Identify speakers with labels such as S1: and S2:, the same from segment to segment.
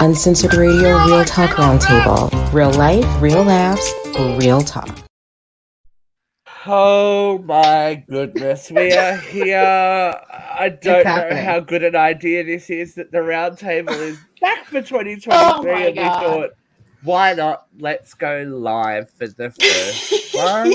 S1: Uncensored Radio, Real Talk Roundtable. Real life, real laughs, real talk.
S2: Oh my goodness, we are here. I don't know how good an idea this is that the Roundtable is back for 2023, and we thought, why not? Let's go live for the first one.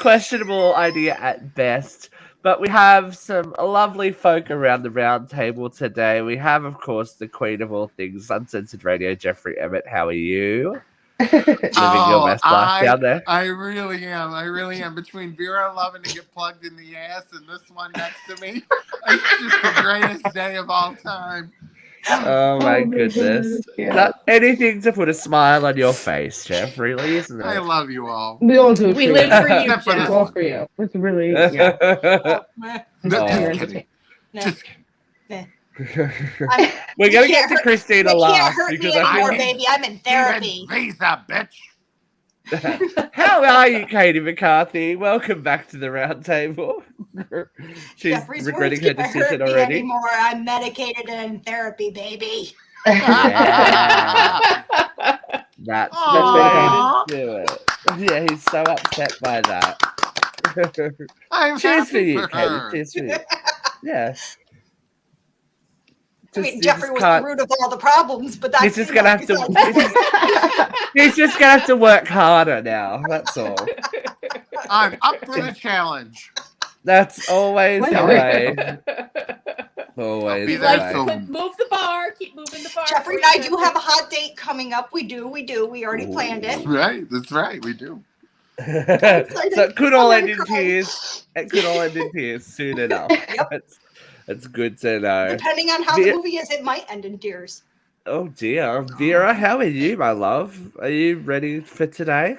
S2: Questionable idea at best. But we have some lovely folk around the round table today. We have, of course, the queen of all things, Uncensored Radio, Jeffrey Emmett. How are you? Living your best life down there.
S3: I really am. Between Vera loving to get plugged in the ass and this one next to me, it's just the greatest day of all time.
S2: Oh my goodness. Yeah. Anything to put a smile on your face, Jeff, really, isn't it?
S3: I love you all.
S4: We all do.
S5: We live for you,
S4: Jeff. It's all for you. It's really, yeah.
S3: Just kidding.
S2: We're going to get to Christina last.
S6: Because I'm baby. I'm in therapy.
S3: Visa, bitch.
S2: How are you, Katie McCarthy? Welcome back to the round table. She's
S6: Jeffrey's
S2: regretting her decision already.
S6: Anymore. I'm medicated and in therapy, baby.
S2: Yeah. That's the way to do it. Yeah, he's so upset by that.
S3: Cheers
S2: for you, Katie. Cheers for you. Yeah.
S6: Jeffrey was the root of all the problems, but that's
S2: he's just gonna have to. He's just gonna have to work harder now. That's all.
S3: I'm up for the challenge.
S2: That's always the way. Always the way.
S5: Move the bar. Keep moving the bar.
S6: Jeffrey and I do have a hot date coming up. We do. We already planned it.
S3: That's right. We do.
S2: So it could all end in tears. It could all end in tears soon enough.
S6: Yep.
S2: It's good to know.
S6: Depending on how the movie is, it might end in tears.
S2: Oh dear. Vera, how are you, my love? Are you ready for today?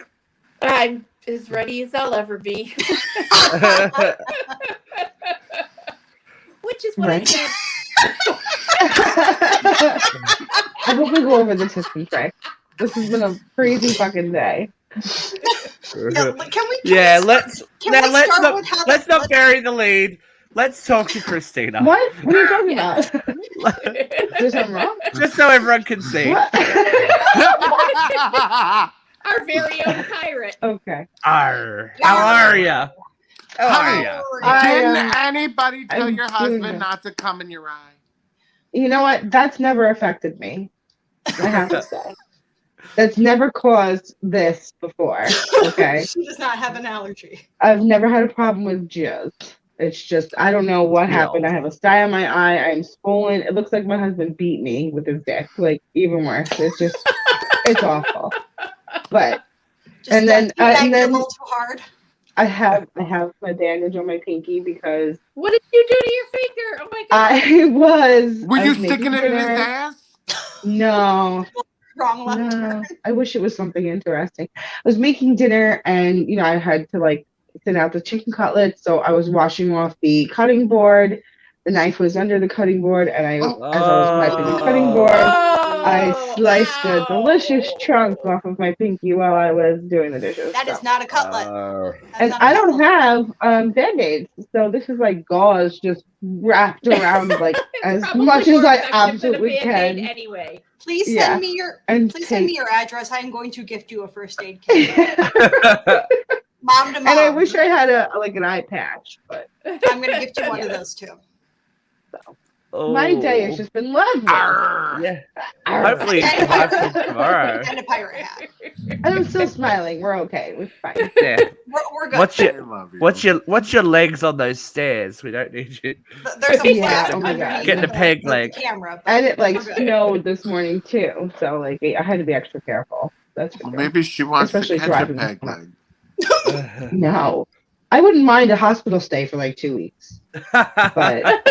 S5: I'm as ready as I'll ever be. Which is what I did.
S4: I hope we go over the system trick. This has been a crazy fucking day.
S2: Let's not bury the lead. Let's talk to Christina.
S4: What? What are you talking about? Is there something wrong?
S2: Just so everyone can see.
S5: Our very own pirate.
S4: Okay.
S2: Arr. How are ya?
S3: Didn't anybody tell your husband not to come in your eye?
S4: You know what? That's never affected me. I have to say. That's never caused this before. Okay.
S6: She does not have an allergy.
S4: I've never had a problem with jizz. It's just, I don't know what happened. I have a sty on my eye. I'm swollen. It looks like my husband beat me with his dick. Like, even worse. It's just, it's awful. But, and then
S6: a little too hard.
S4: I have my bandage on my pinky because.
S5: What did you do to your finger? Oh my God.
S4: I was.
S3: Were you sticking it in his ass?
S4: No.
S6: Wrong one.
S4: No. I wish it was something interesting. I was making dinner and, I had to thin out the chicken cutlets, so I was washing off the cutting board. The knife was under the cutting board, and as I was wiping the cutting board, I sliced a delicious chunk off of my pinky while I was doing the dishes.
S6: That is not a cutlet.
S4: And I don't have Band-Aids, so this is like gauze just wrapped around as much as I absolutely can.
S5: Anyway.
S6: Please send me your address. I am going to gift you a first aid kit. Mom to mom.
S4: And I wish I had an eye patch, but
S6: I'm going to gift you one of those too.
S4: So, my day has just been lovely.
S2: Yeah. Hopefully it's live tomorrow.
S6: And a pirate hat.
S4: And I'm still smiling. We're okay. We're fine.
S2: Yeah.
S6: We're good.
S2: What's your legs on those stairs? We don't need you.
S6: There's a
S2: get the peg leg.
S6: Camera,
S4: and it snowed this morning too, so I had to be extra careful. That's for sure.
S3: Maybe she wants
S4: especially
S3: to catch a
S4: driving.
S3: peg leg.
S4: No, I wouldn't mind a hospital stay for 2 weeks, but I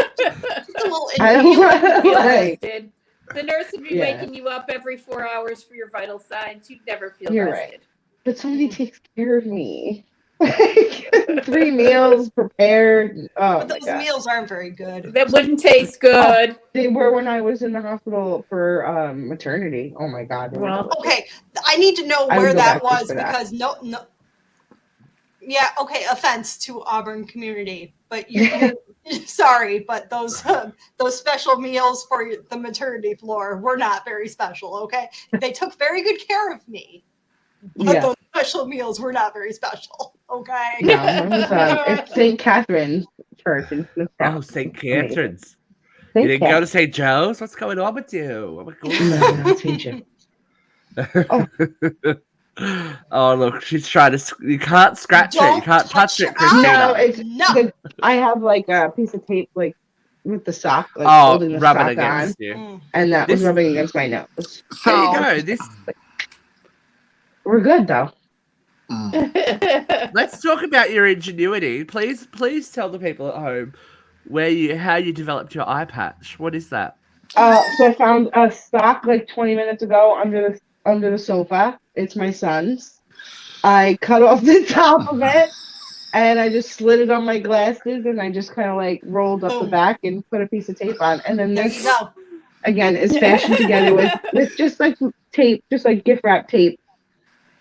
S4: don't want
S5: the nurse would be waking you up every 4 hours for your vital signs. You'd never feel
S4: You're
S5: rested.
S4: Right. But somebody takes care of me. 3 meals prepared. Oh,
S6: but those meals aren't very good.
S5: That wouldn't taste good.
S4: They were when I was in the hospital for maternity. Oh my God.
S6: Well, okay, I need to know where that was because no. Yeah, okay, offense to Auburn community, but you sorry, but those special meals for the maternity floor were not very special. Okay, they took very good care of me, but those special meals were not very special. Okay.
S4: No, it's St. Catherine's Church in Smithtown.
S2: Oh, St. Catherine's.
S4: St.
S2: You didn't go to St. Joe's? What's going on with you? Oh, my God.
S4: No, St. Joe.
S2: Oh, look, she's trying to. You can't scratch it. You can't touch it, Christina.
S4: No, I have like a piece of tape, like with the sock, like
S2: Oh,
S4: holding the
S2: rubbing
S4: sock
S2: against
S4: on,
S2: you.
S4: and that was rubbing against my nose.
S2: There you go. This.
S4: We're good though.
S2: Let's talk about your ingenuity. Please tell the people at home how you developed your eye patch. What is that?
S4: So I found a sock like 20 minutes ago under the sofa. It's my son's. I cut off the top of it and I just slid it on my glasses and I just kind of like rolled up the back and put a piece of tape on. And then this again is fashioned together with just like tape, just like gift wrap tape,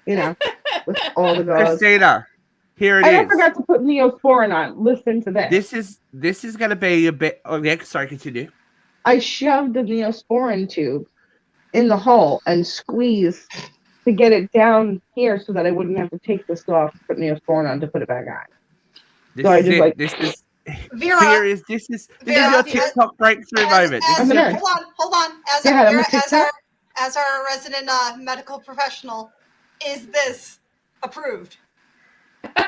S4: with all the gauze.
S2: Christina, here it is.
S4: I forgot to put Neosporin on. Listen to this.
S2: This is going to be a bit. Oh, yeah, sorry, continue.
S4: I shoved the Neosporin tube in the hole and squeezed to get it down here so that I wouldn't have to take this off, put Neosporin on to put it back on.
S2: This is
S6: Vera,
S2: your TikTok breakthrough moment.
S6: Hold on. As our resident medical professional, is this approved?
S5: As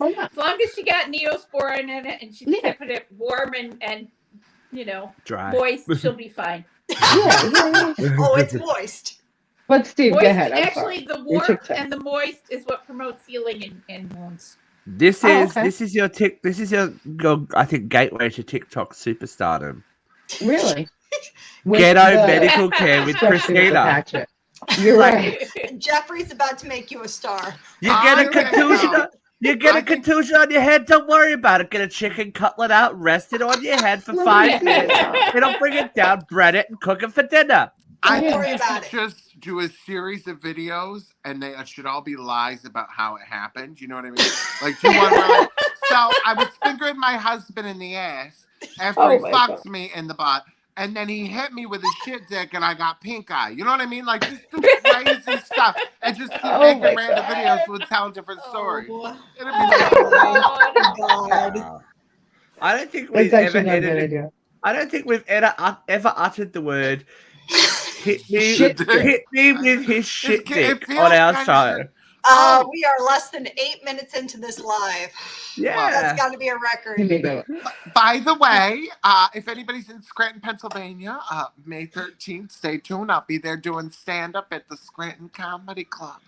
S5: long as she got Neosporin in it and she's keeping it warm and
S2: dry,
S5: moist, she'll be fine.
S6: Oh, it's moist.
S4: But Steve, go ahead.
S5: Actually, the warmth and the moist is what promotes healing in wounds.
S2: This is your I think gateway to TikTok superstardom.
S4: Really?
S2: Ghetto medical care with Christina.
S4: You're right.
S6: Jeffrey's about to make you a star.
S2: You get a contusion. You get a contusion on your head. Don't worry about it. Get a chicken cutlet out, rest it on your head for 5 minutes. It'll bring it down, bread it, and cook it for dinner.
S3: I think you should just do a series of videos, and they should all be lies about how it happened. You know what I mean? Like, do one where, like, so I was fingering my husband in the ass after he fucked me in the butt, and then he hit me with his shit dick, and I got pink eye. You know what I mean? Like, just do crazy stuff, and just keep making random videos with tell different stories. It'll be
S6: God.
S2: I don't think we've ever uttered the word hit me with his shit dick on our show.
S6: We are less than 8 minutes into this live.
S2: Yeah.
S6: That's got to be a record.
S3: By the way, if anybody's in Scranton, Pennsylvania, May 13th, stay tuned. I'll be there doing stand-up at the Scranton Comedy Club.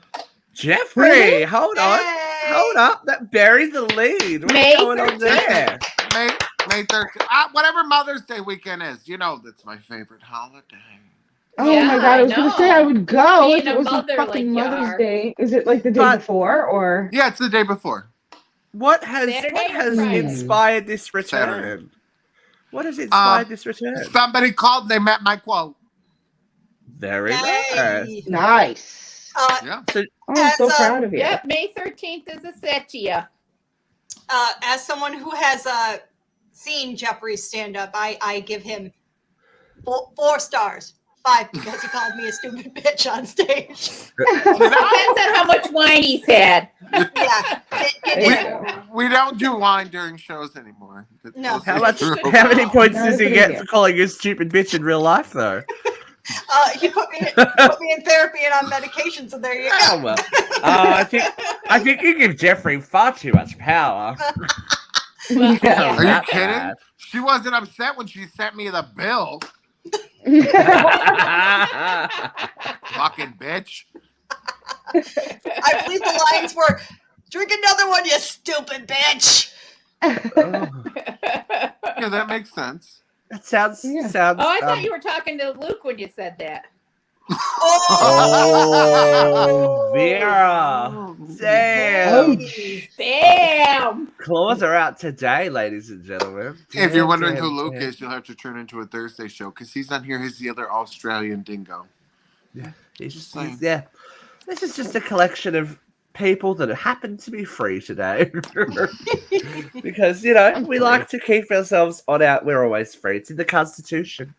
S2: Jeffrey, hold up. That buried the lead. What's going on there?
S3: May 13th. Whatever Mother's Day weekend is. That's my favorite holiday.
S4: Oh my God! I was going to say I would go if it was
S5: a
S4: fucking Mother's Day. Is it like the day before or?
S3: Yeah, it's the day before.
S2: What has inspired this return?
S3: Saturday.
S2: What has inspired this return?
S3: Somebody called. They met my quote.
S2: Very nice.
S4: Nice.
S3: Yeah.
S4: I'm so proud of you.
S5: Yep, May 13th is a Setia.
S6: As someone who has seen Jeffrey's stand-up, I give him 4 stars. 5 because he called me a stupid bitch on stage.
S5: Depends on how much wine he's had.
S6: Yeah.
S3: We don't do wine during shows anymore.
S6: No.
S2: How many points does he get for calling you a stupid bitch in real life, though?
S6: He put me in therapy and on medication, so there you go.
S2: Oh, well. I think you give Jeffrey far too much power.
S3: Are you kidding? She wasn't upset when she sent me the bill. Fucking bitch.
S6: I believe the lines were, "Drink another one, you stupid bitch."
S3: Yeah, that makes sense.
S2: That sounds.
S5: Oh, I thought you were talking to Luke when you said that.
S2: Oh, Vera. Damn.
S5: Damn.
S2: Claws are out today, ladies and gentlemen.
S3: If you're wondering who Luke is, you'll have to turn into a Thursday show because he's on here. He's the other Australian dingo.
S2: Yeah. He's just, yeah. This is just a collection of people that happen to be free today. Because, you know, we like to keep ourselves on out. We're always free. It's in the Constitution.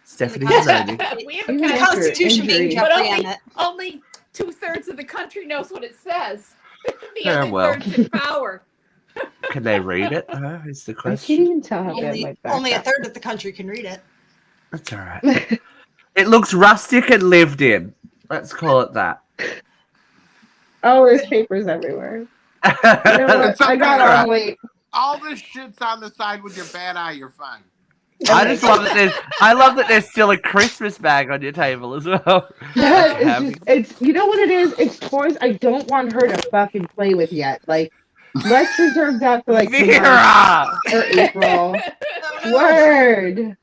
S2: Stephanie Zanoni.
S5: We have a
S4: Even
S6: The
S4: after
S6: Constitution being
S4: injury.
S5: but
S6: Jeffrey Emmett.
S5: only 2/3 of the country knows what it says. The
S2: Yeah,
S5: other
S2: well.
S5: third's in power.
S2: Can they read it? Is the
S4: I can't
S2: question.
S4: even tell how bad my back
S6: Only a
S4: hurts.
S6: third of the country can read it.
S2: That's all right. It looks rustic and lived in. Let's call it that.
S4: Oh, there's papers everywhere. You know what?
S3: It's okay.
S4: I got on late.
S3: All this shit's on the side with your bad eye. You're fine.
S2: I just love that there's still a Christmas bag on your table as well.
S4: Yeah,
S2: Happy.
S4: it's you know what it is? It's toys I don't want her to fucking play with yet. Like, let's reserve that for like
S2: Vera!
S4: or April. Word.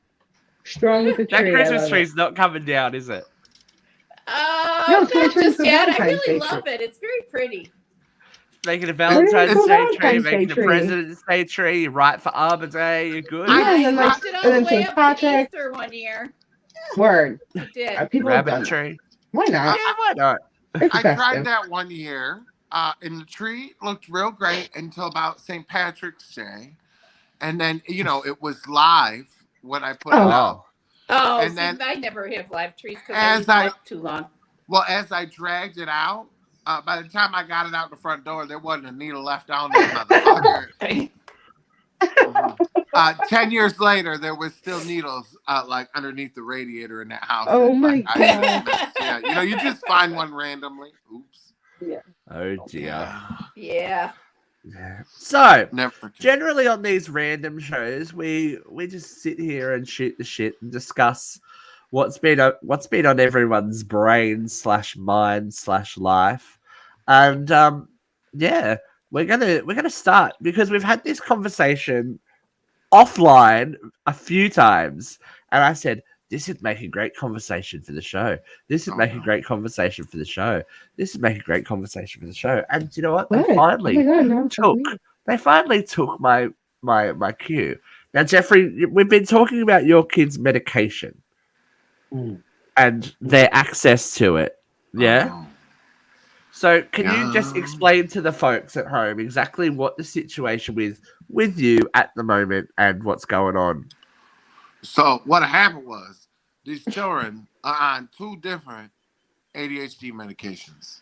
S4: Strong with the tree.
S2: That
S4: I
S2: Christmas
S4: love it.
S2: tree's not coming down, is it?
S4: No, it's gonna
S5: not
S4: turn
S5: just
S4: into a
S5: yet. I
S4: Valentine's
S5: really
S4: Day
S5: love it. It's very pretty.
S2: Making a Valentine's
S4: It's a
S2: Day tree,
S4: Valentine's Day
S2: making a
S4: tree.
S2: President's Day tree, you're right for Arbor Day, you're good.
S4: Yeah,
S5: I
S4: and then, like,
S5: left it all
S4: and
S5: the
S4: then
S5: way
S4: St.
S5: up to
S4: Patrick.
S5: Easter one year.
S4: Word.
S5: I did.
S4: People have
S2: Rabbit
S4: done that.
S2: tree.
S4: Why not?
S2: Yeah, why not?
S4: It's
S3: I
S4: festive.
S3: tried that one year, and the tree looked real great until about St. Patrick's Day, and then it was live when I put it out.
S5: Oh,
S3: And
S5: see,
S3: then-
S5: I never have live trees because
S3: As
S5: I
S3: I-
S5: leave too long.
S3: Well, as I dragged it out, by the time I got it out the front door, there wasn't a needle left on that motherfucker. 10 years later, there was still needles like underneath the radiator in that house.
S4: Oh
S3: And,
S4: my
S3: like, yeah, you just find one randomly. Oops.
S2: Oh dear.
S5: Yeah.
S2: So,
S3: Never forget.
S2: generally on these random shows, we just sit here and shoot the shit and discuss what's been on everyone's brain / mind / life, and yeah, we're gonna start because we've had this conversation offline a few times, and I said this would make a great conversation for the show. This would make a great conversation for the show. This would make a great conversation for the show. And you know what? They
S4: What?
S2: finally
S4: Oh my God, no,
S2: took. They finally took my cue. Now, Jeffrey, we've been talking about your kids' medication and their access to it. Yeah.
S3: Oh.
S2: So, can you just explain to the folks at home exactly what the situation with you at the moment and what's going on?
S3: So what happened was these children are on 2 different ADHD medications.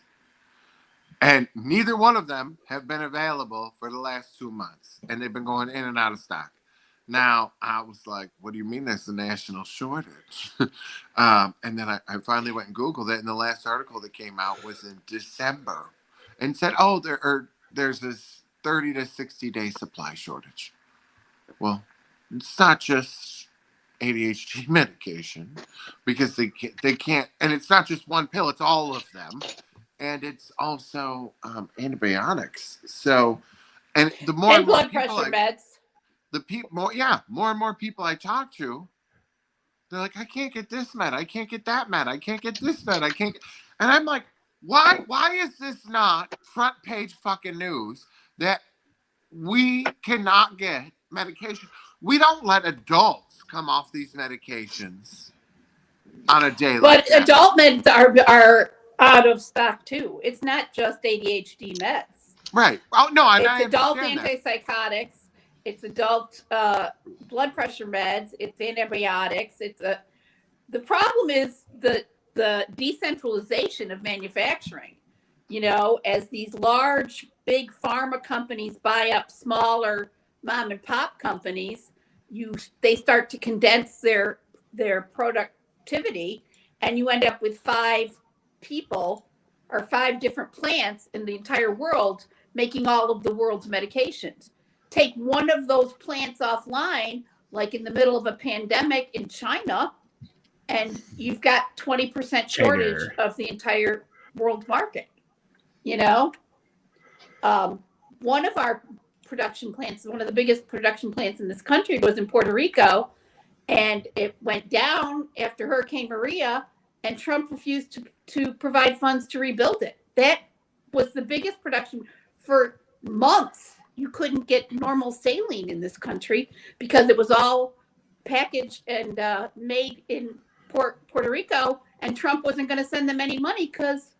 S3: And neither one of them have been available for the last 2 months. And they've been going in and out of stock. Now, I was like, what do you mean there's a national shortage? And then I finally went and Googled it. And the last article that came out was in December. And said, there's this 30 to 60-day supply shortage. Well, it's not just ADHD medication because they can't, and it's not just one pill, it's all of them, and it's also antibiotics. So, and the more
S5: And
S3: and more
S5: blood
S3: people
S5: pressure meds.
S3: more and more people I talk to, they're like, I can't get this med, I can't get that med, I can't get this med, I can't get, and I'm like, why is this not front page fucking news that we cannot get medication? We don't let adults come off these medications on a daily
S5: But
S3: basis.
S5: adult meds are out of stock too. It's not just ADHD meds.
S3: Right. Oh no, I
S5: It's adult
S3: understand that.
S5: antipsychotics. It's adult blood pressure meds. It's antibiotics. The problem is the decentralization of manufacturing. As these large, big pharma companies buy up smaller mom and pop companies, they start to condense their productivity, and you end up with 5 people or 5 different plants in the entire world making all of the world's medications. Take one of those plants offline, like in the middle of a pandemic in China, and you've got 20% shortage of the entire world market. One of our production plants, one of the biggest production plants in this country, was in Puerto Rico, and it went down after Hurricane Maria, and Trump refused to provide funds to rebuild it. That was the biggest production for months. You couldn't get normal saline in this country because it was all packaged and made in Puerto Rico, and Trump wasn't going to send them any money because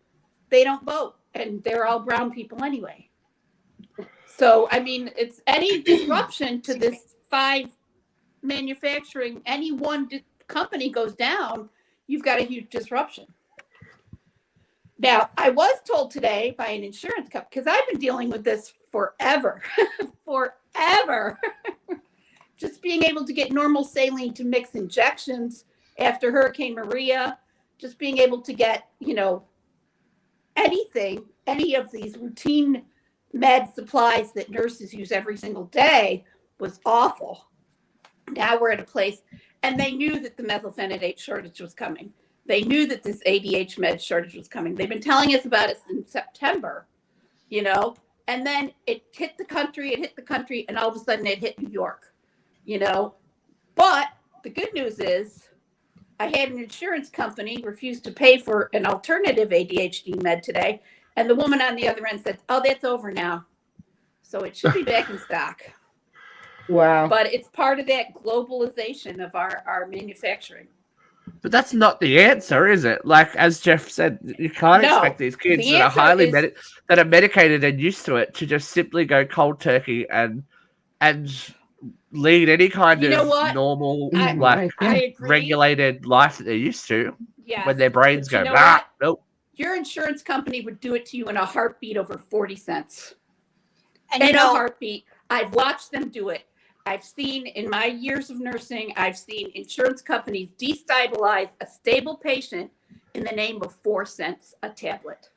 S5: they don't vote. and they're all brown people anyway. So, I mean, it's any disruption to this 5 manufacturing, any one company goes down, you've got a huge disruption. Now, I was told today by an insurance company, because I've been dealing with this forever, forever. Just being able to get normal saline to mix injections after Hurricane Maria, just being able to get, anything, any of these routine med supplies that nurses use every single day was awful. Now we're at a place, and they knew that the methylphenidate shortage was coming. They knew that this ADH med shortage was coming. They've been telling us about it since September, and then it hit the country, and all of a sudden it hit New York, But the good news is I had an insurance company refuse to pay for an alternative ADHD med today. And the woman on the other end said, oh, that's over now. So it should be back in stock.
S4: Wow.
S5: But it's part of that globalization of our manufacturing.
S2: But that's not the answer, is it? Like, as Jeff said, you can't expect these kids that are highly that are medicated and used to it to just simply go cold turkey and lead any kind of normal, regulated life that they're used to.
S5: Yes,
S2: when their brains go, nope.
S5: Your insurance company would do it to you in a heartbeat over 40 cents.
S6: And
S5: in a heartbeat. I've watched them do it. I've seen in my years of nursing, I've seen insurance companies destabilize a stable patient in the name of 4 cents a tablet.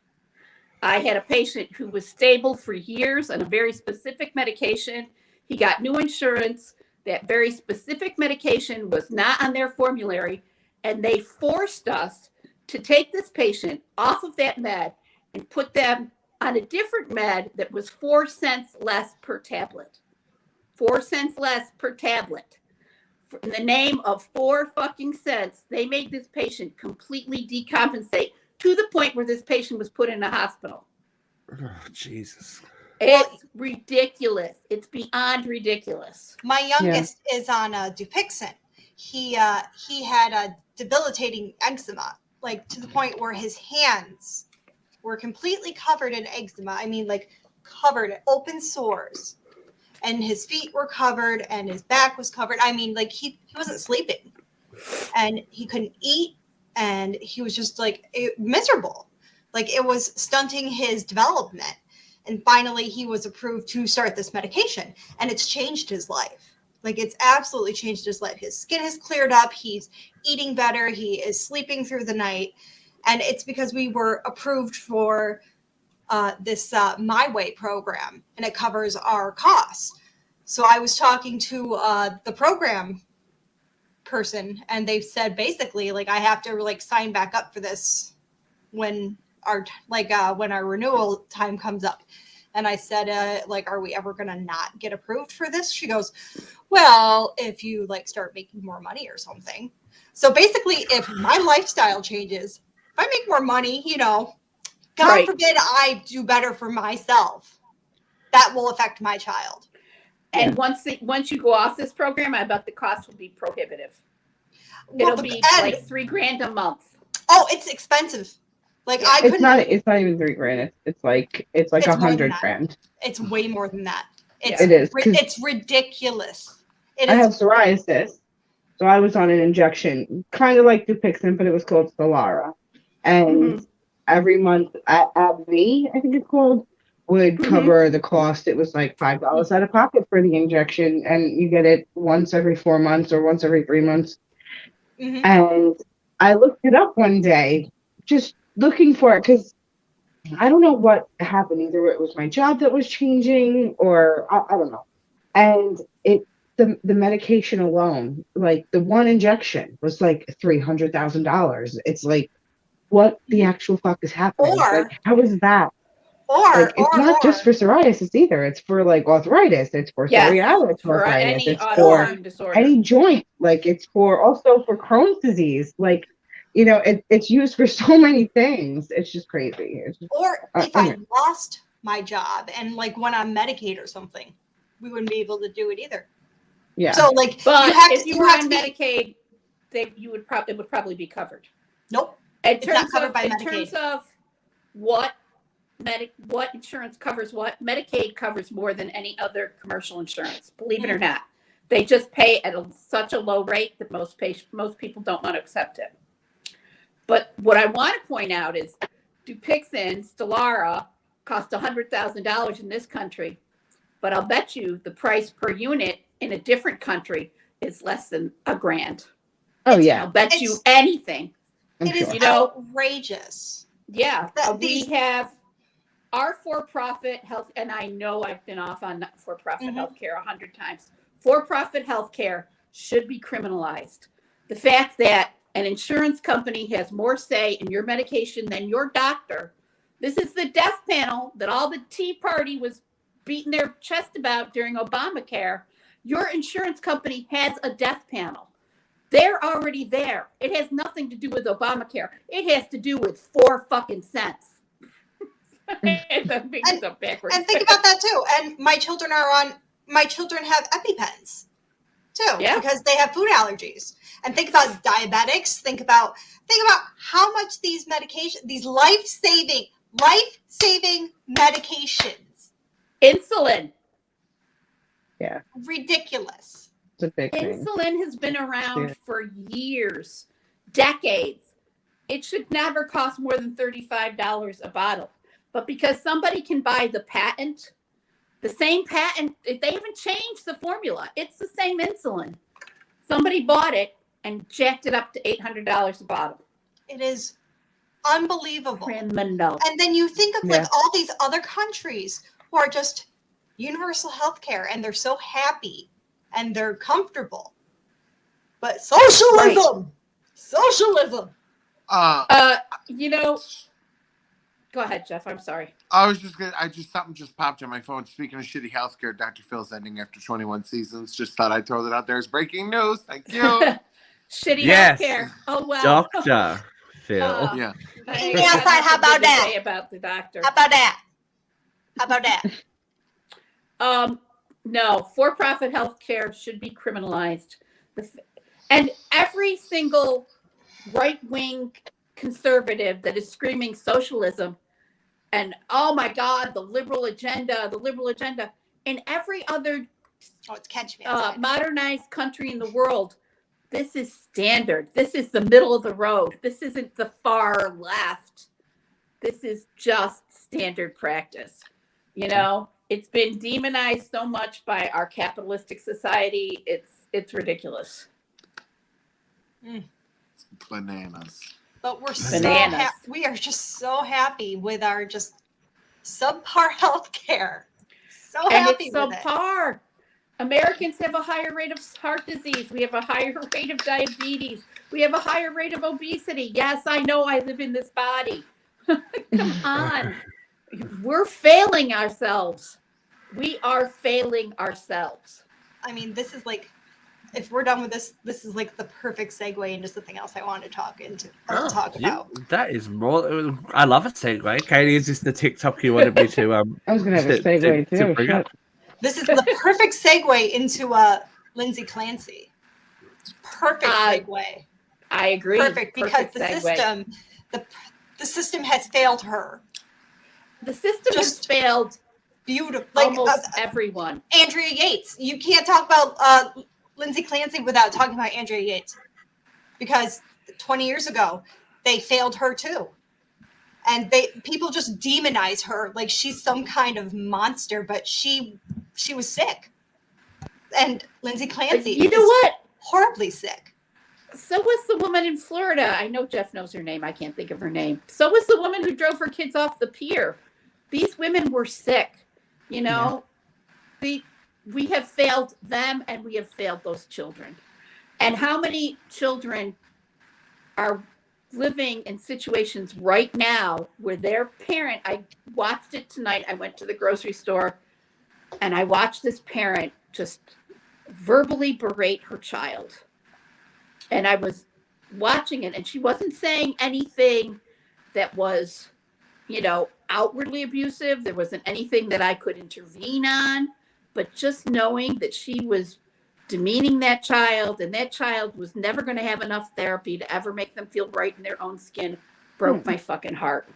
S5: I had a patient who was stable for years on a very specific medication. He got new insurance. That very specific medication was not on their formulary, and they forced us to take this patient off of that med and put them on a different med that was 4 cents less per tablet. 4 cents less per tablet. In the name of 4 fucking cents, they made this patient completely decompensate to the point where this patient was put in a hospital.
S2: Oh, Jesus.
S5: It's ridiculous. It's beyond ridiculous.
S6: My youngest is on Dupixent. He had a debilitating eczema, like to the point where his hands were completely covered in eczema. I mean, like covered, open sores. And his feet were covered and his back was covered. I mean, like he wasn't sleeping and he couldn't eat and he was just like miserable. Like it was stunting his development. And finally he was approved to start this medication and it's changed his life. Like it's absolutely changed his life. His skin has cleared up. He's eating better. He is sleeping through the night. And it's because we were approved for this My Way program, and it covers our costs. So I was talking to the program person, and they said basically, like, I have to like sign back up for this when our renewal time comes up. And I said, like, are we ever gonna not get approved for this? She goes, well, if you like start making more money or something. So basically, if my lifestyle changes, if I make more money, God forbid I do better for myself, that will affect my child.
S5: And once you go off this program, I bet the cost will be prohibitive. It'll be like $3,000 a month.
S6: Oh, it's expensive. Like
S4: it's not even $3,000. It's like $100,000.
S6: It's way more than that.
S4: It is.
S6: It's ridiculous.
S4: I have psoriasis, so I was on an injection, kind of like Dupixent, but it was called Stelara, and every month AbbVie, I think it's called, would cover the cost. It was like $5 out of pocket for the injection, and you get it once every 4 months or once every 3 months. And I looked it up one day, just looking for it, because I don't know what happened. Either it was my job that was changing, or I don't know. And the medication alone, like the one injection, was like $300,000. It's like, what the actual fuck is happening? Like, how is that? It's not just for psoriasis either. It's for like arthritis. It's for psoriasis arthritis. It's for any joint. Like it's also for Crohn's disease. Like, it's used for so many things. It's just crazy.
S6: Or if I lost my job and like went on Medicaid or something, we wouldn't be able to do it either.
S4: Yeah.
S6: So like,
S5: if you were on Medicaid, it would probably be covered.
S6: Nope.
S5: In terms of what what insurance covers what. Medicaid covers more than any other commercial insurance, believe it or not. They just pay at such a low rate that most people don't want to accept it. But what I want to point out is Dupixent, Stelara cost $100,000 in this country, but I'll bet you the price per unit in a different country is less than $1,000.
S4: Oh yeah,
S5: I'll bet you anything.
S6: It is outrageous.
S5: Yeah, we have our for-profit health, and I know I've been off on for-profit healthcare 100 times. For-profit healthcare should be criminalized. The fact that an insurance company has more say in your medication than your doctor. This is the death panel that all the Tea Party was beating their chest about during Obamacare. Your insurance company has a death panel. They're already there. It has nothing to do with Obamacare. It has to do with 4 fucking cents.
S6: And think about that too. And my children have EpiPens too, because they have food allergies. And think about diabetics. Think about how much these life-saving medications.
S5: Insulin.
S4: Yeah.
S6: Ridiculous.
S4: It's a big thing.
S5: Insulin has been around for years, decades. It should never cost more than $35 a bottle. But because somebody can buy the same patent, they haven't changed the formula. It's the same insulin. Somebody bought it and jacked it up to $800 a bottle.
S6: It is unbelievable.
S5: Criminal.
S6: And then you think of like all these other countries who are just universal health care and they're so happy and they're comfortable. But socialism! Socialism!
S5: Go ahead, Jeff. I'm sorry.
S3: Something just popped on my phone. Speaking of shitty healthcare, Dr. Phil's ending after 21 seasons. Just thought I'd throw that out there as breaking news. Thank you.
S5: Shitty healthcare. Oh well.
S2: Dr. Phil.
S3: Yeah.
S6: How about that?
S5: About the doctor.
S6: How about that?
S5: No, for-profit healthcare should be criminalized. And every single right-wing conservative that is screaming socialism and, oh my God, the liberal agenda, in every other modernized country in the world, this is standard. This is the middle of the road. This isn't the far left. This is just standard practice. It's been demonized so much by our capitalistic society. It's ridiculous.
S3: Bananas.
S6: But we are just so happy with our just subpar healthcare. So happy with
S5: subpar. Americans have a higher rate of heart disease. We have a higher rate of diabetes. We have a higher rate of obesity. Yes, I know I live in this body. Come on. We're failing ourselves. We are failing ourselves.
S6: I mean, this is like, if we're done with this is like the perfect segue into something else I want to talk about.
S2: That is more. I love a segue. Katie, is this the TikTok you wanted me to?
S4: I was going to have a segue too.
S2: bring up?
S6: This is the perfect segue into Lindsay Clancy. Perfect segue.
S5: I agree.
S6: Perfect, because the system has failed her.
S5: The system has failed.
S6: Beautiful.
S5: Almost everyone.
S6: Andrea Yates. You can't talk about Lindsay Clancy without talking about Andrea Yates, because 20 years ago they failed her too, and people just demonize her like she's some kind of monster, but she was sick, and Lindsay Clancy
S5: you know what?
S6: Horribly sick.
S5: So was the woman in Florida. I know Jeff knows her name. I can't think of her name. So was the woman who drove her kids off the pier. These women were sick. We have failed them, and we have failed those children. And how many children are living in situations right now where their parent, I watched it tonight. I went to the grocery store and I watched this parent just verbally berate her child. And I was watching it, and she wasn't saying anything that was, outwardly abusive. There wasn't anything that I could intervene on, but just knowing that she was demeaning that child, and that child was never going to have enough therapy to ever make them feel right in their own skin, broke my fucking heart.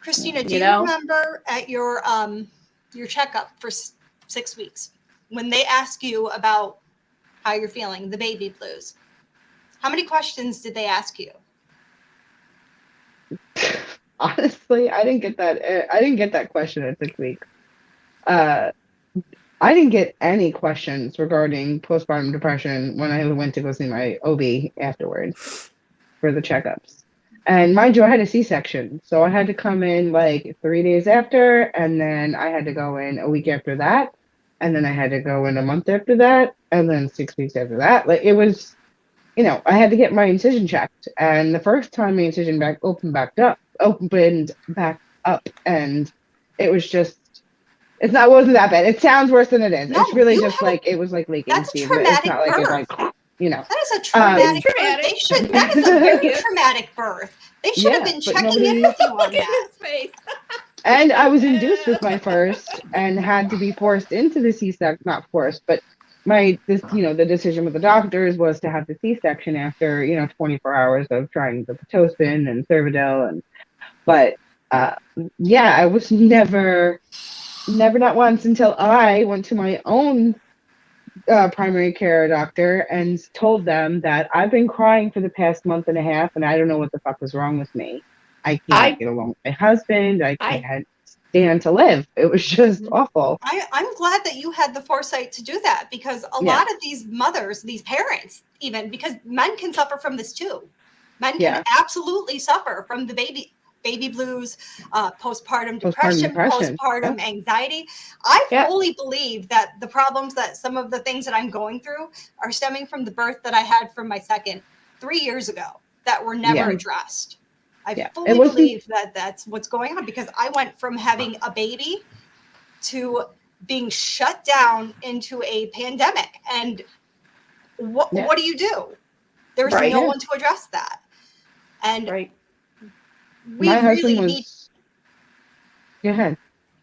S6: Christina, do you remember at your checkup for 6 weeks when they ask you about how you're feeling, the baby blues? How many questions did they ask you?
S4: Honestly, I didn't get that. I didn't get that question at 6 weeks. I didn't get any questions regarding postpartum depression when I went to go see my OB afterwards for the checkups. And mind you, I had a C-section, so I had to come in like 3 days after, and then I had to go in a week after that, and then I had to go in a month after that, and then 6 weeks after that. Like it was, I had to get my incision checked, and the first time my incision opened back up, and it was just. It wasn't that bad. It sounds worse than it is.
S6: No,
S4: it's really just like it was like leaking.
S6: That's a
S4: steam, but it's not
S6: traumatic
S4: like
S6: birth.
S4: it's like
S6: That is a traumatic birth. That is a very traumatic birth. They should have been checking in with you on that.
S4: And I was induced with my first and had to be forced into the C-section. Not forced, but the decision with the doctors was to have the C-section after 24 hours of trying the Pitocin and Cervidil, but I was never not once until I went to my own primary care doctor and told them that I've been crying for the past month and a half and I don't know what the fuck was wrong with me. I can't get along with my husband. I can't stand to live. It was just awful.
S6: I'm glad that you had the foresight to do that, because a lot of these mothers, these parents, even, because men can suffer from this too. Men can absolutely suffer from the baby blues, postpartum depression, postpartum anxiety. I fully believe that the problems that some of the things that I'm going through are stemming from the birth that I had from my second 3 years ago that were never addressed. I fully believe that that's what's going on, because I went from having a baby to being shut down into a pandemic. And what do you do? There's no one to address that. And we
S4: my
S6: really
S4: husband
S6: need.
S4: Go ahead.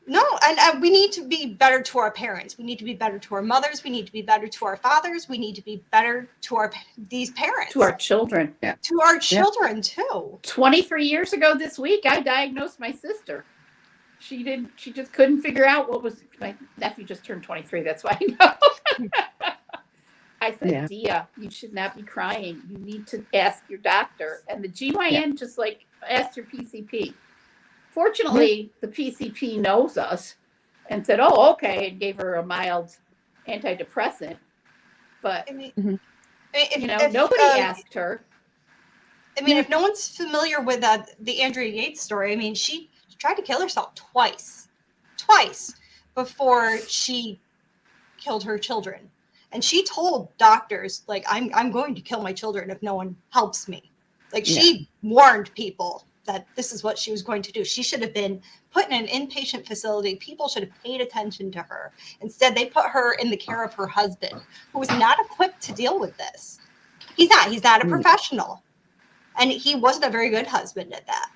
S6: No, and we need to be better to our parents. We need to be better to our mothers. We need to be better to our fathers. We need to be better to these parents.
S5: To our children.
S4: Yeah.
S6: To our children, too.
S5: 23 years ago this week, I diagnosed my sister. She just couldn't figure out what was. My nephew just turned 23. That's why I know. I said, Dia, you should not be crying. You need to ask your doctor. And the GYN just asked your PCP. Fortunately, the PCP knows us and said, oh, okay, and gave her a mild antidepressant. But, nobody asked her.
S6: I mean, if no one's familiar with the Andrea Yates story, I mean, she tried to kill herself twice before she killed her children. And she told doctors, I'm going to kill my children if no one helps me. She warned people that this is what she was going to do. She should have been put in an inpatient facility. People should have paid attention to her. Instead, they put her in the care of her husband, who was not equipped to deal with this. He's not a professional. And he wasn't a very good husband at that.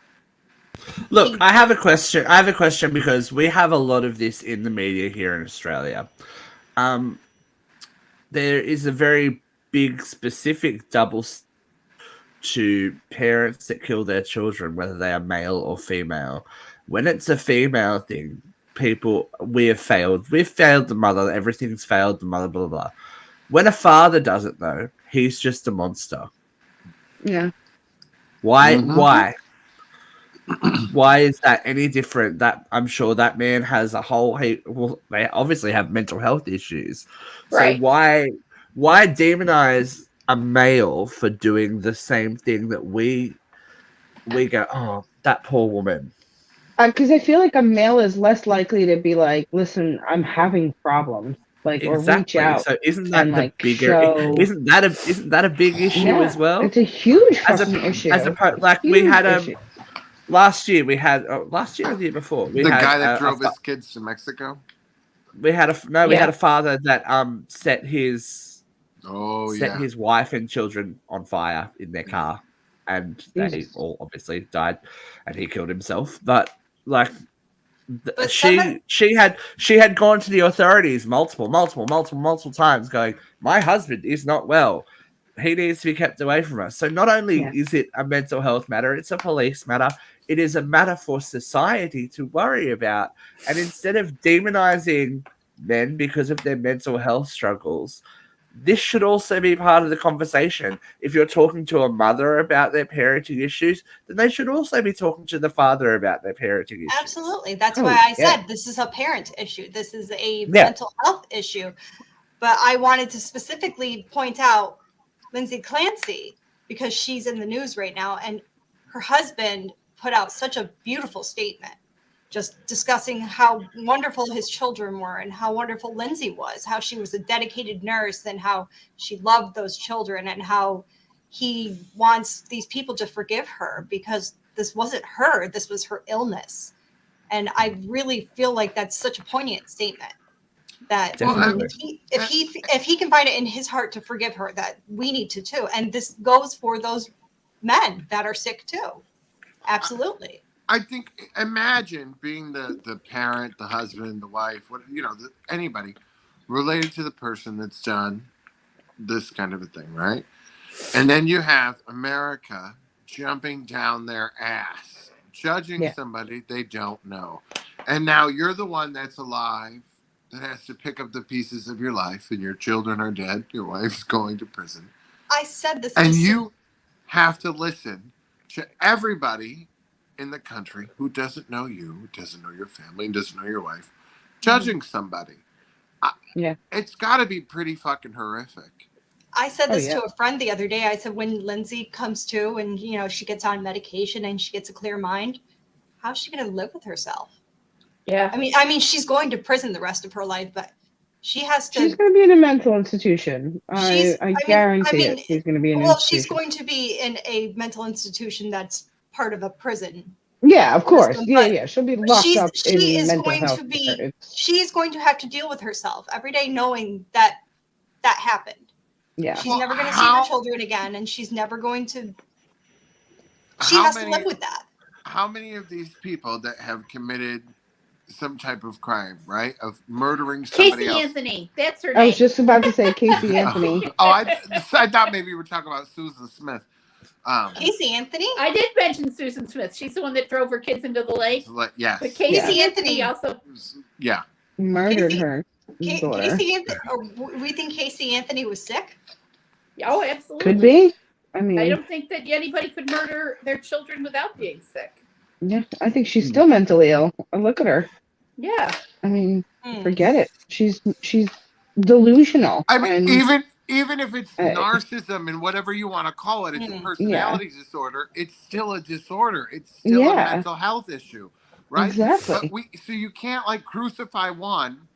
S2: Look, I have a question because we have a lot of this in the media here in Australia. There is a very big specific double to parents that kill their children, whether they are male or female. When it's a female thing, we have failed. We've failed the mother. Everything's failed the mother, blah, blah, blah. When a father does it, though, he's just a monster.
S4: Yeah.
S2: Why? Why? Why is that any different? That I'm sure that man has a whole heap. Well, they obviously have mental health issues. So why demonize a male for doing the same thing that we go, oh, that poor woman?
S4: Because I feel like a male is less likely to be like, listen, I'm having problems, or reach out.
S2: So isn't that the bigger? Isn't that a big issue as well?
S4: It's a huge issue.
S2: We had last year or the year before
S3: the guy that drove his kids to Mexico.
S2: We had a father that set his wife and children on fire in their car, and they all obviously died, and he killed himself. But she had gone to the authorities multiple times, going, my husband is not well. He needs to be kept away from us. So not only is it a mental health matter, it's a police matter, It is a matter for society to worry about. And instead of demonizing men because of their mental health struggles, this should also be part of the conversation. If you're talking to a mother about their parenting issues, then they should also be talking to the father about their parenting issues.
S6: Absolutely. That's why I said this is a parent issue. This is a mental health issue. But I wanted to specifically point out Lindsay Clancy because she's in the news right now, and her husband put out such a beautiful statement just discussing how wonderful his children were and how wonderful Lindsay was, how she was a dedicated nurse and how she loved those children and how he wants these people to forgive her because this wasn't her, this was her illness. And I really feel like that's such a poignant statement that if he can find it in his heart to forgive her, that we need to too. And this goes for those men that are sick too. Absolutely.
S3: I think, imagine being the parent, the husband, the wife, anybody related to the person that's done this kind of a thing, right? And then you have America jumping down their ass, judging somebody they don't know. And now you're the one that's alive that has to pick up the pieces of your life, and your children are dead, your wife's going to prison.
S6: I said this.
S3: And you have to listen to everybody in the country who doesn't know you, who doesn't know your family, and doesn't know your wife, judging somebody. It's got to be pretty fucking horrific.
S6: I said this to a friend the other day. I said, when Lindsay comes to and, she gets on medication and she gets a clear mind, how's she going to live with herself?
S5: Yeah.
S6: I mean, she's going to prison the rest of her life, but she has to.
S4: She's going to be in a mental institution. I guarantee it. She's going to be in an institution.
S6: She's going to be in a mental institution that's part of a prison.
S4: Yeah, of course. Yeah. She'll be locked up in mental health.
S6: She's going to have to deal with herself every day knowing that happened.
S4: Yeah.
S6: She's never going to see her children again, and she's never going to. She has to live with that.
S3: How many of these people that have committed some type of crime, right, of murdering somebody
S5: Casey
S3: else?
S5: Anthony, that's her name.
S4: I was just about to say Casey Anthony.
S3: I thought maybe you were talking about Susan Smith.
S6: Casey Anthony?
S5: I did mention Susan Smith. She's the one that drove her kids into the lake.
S3: Yes.
S5: But Casey Anthony also
S4: murdered her.
S6: Casey Anthony. We think Casey Anthony was sick?
S5: Oh, absolutely.
S4: Could be. I mean,
S5: I don't think that anybody could murder their children without being sick.
S4: Yeah, I think she's still mentally ill. Look at her.
S5: Yeah.
S4: I mean, forget it. She's delusional.
S3: I mean, even if it's narcissism and whatever you want to call it, it's a personality disorder. It's still a disorder. It's still a mental health issue, right?
S4: Exactly.
S3: But so you can't crucify one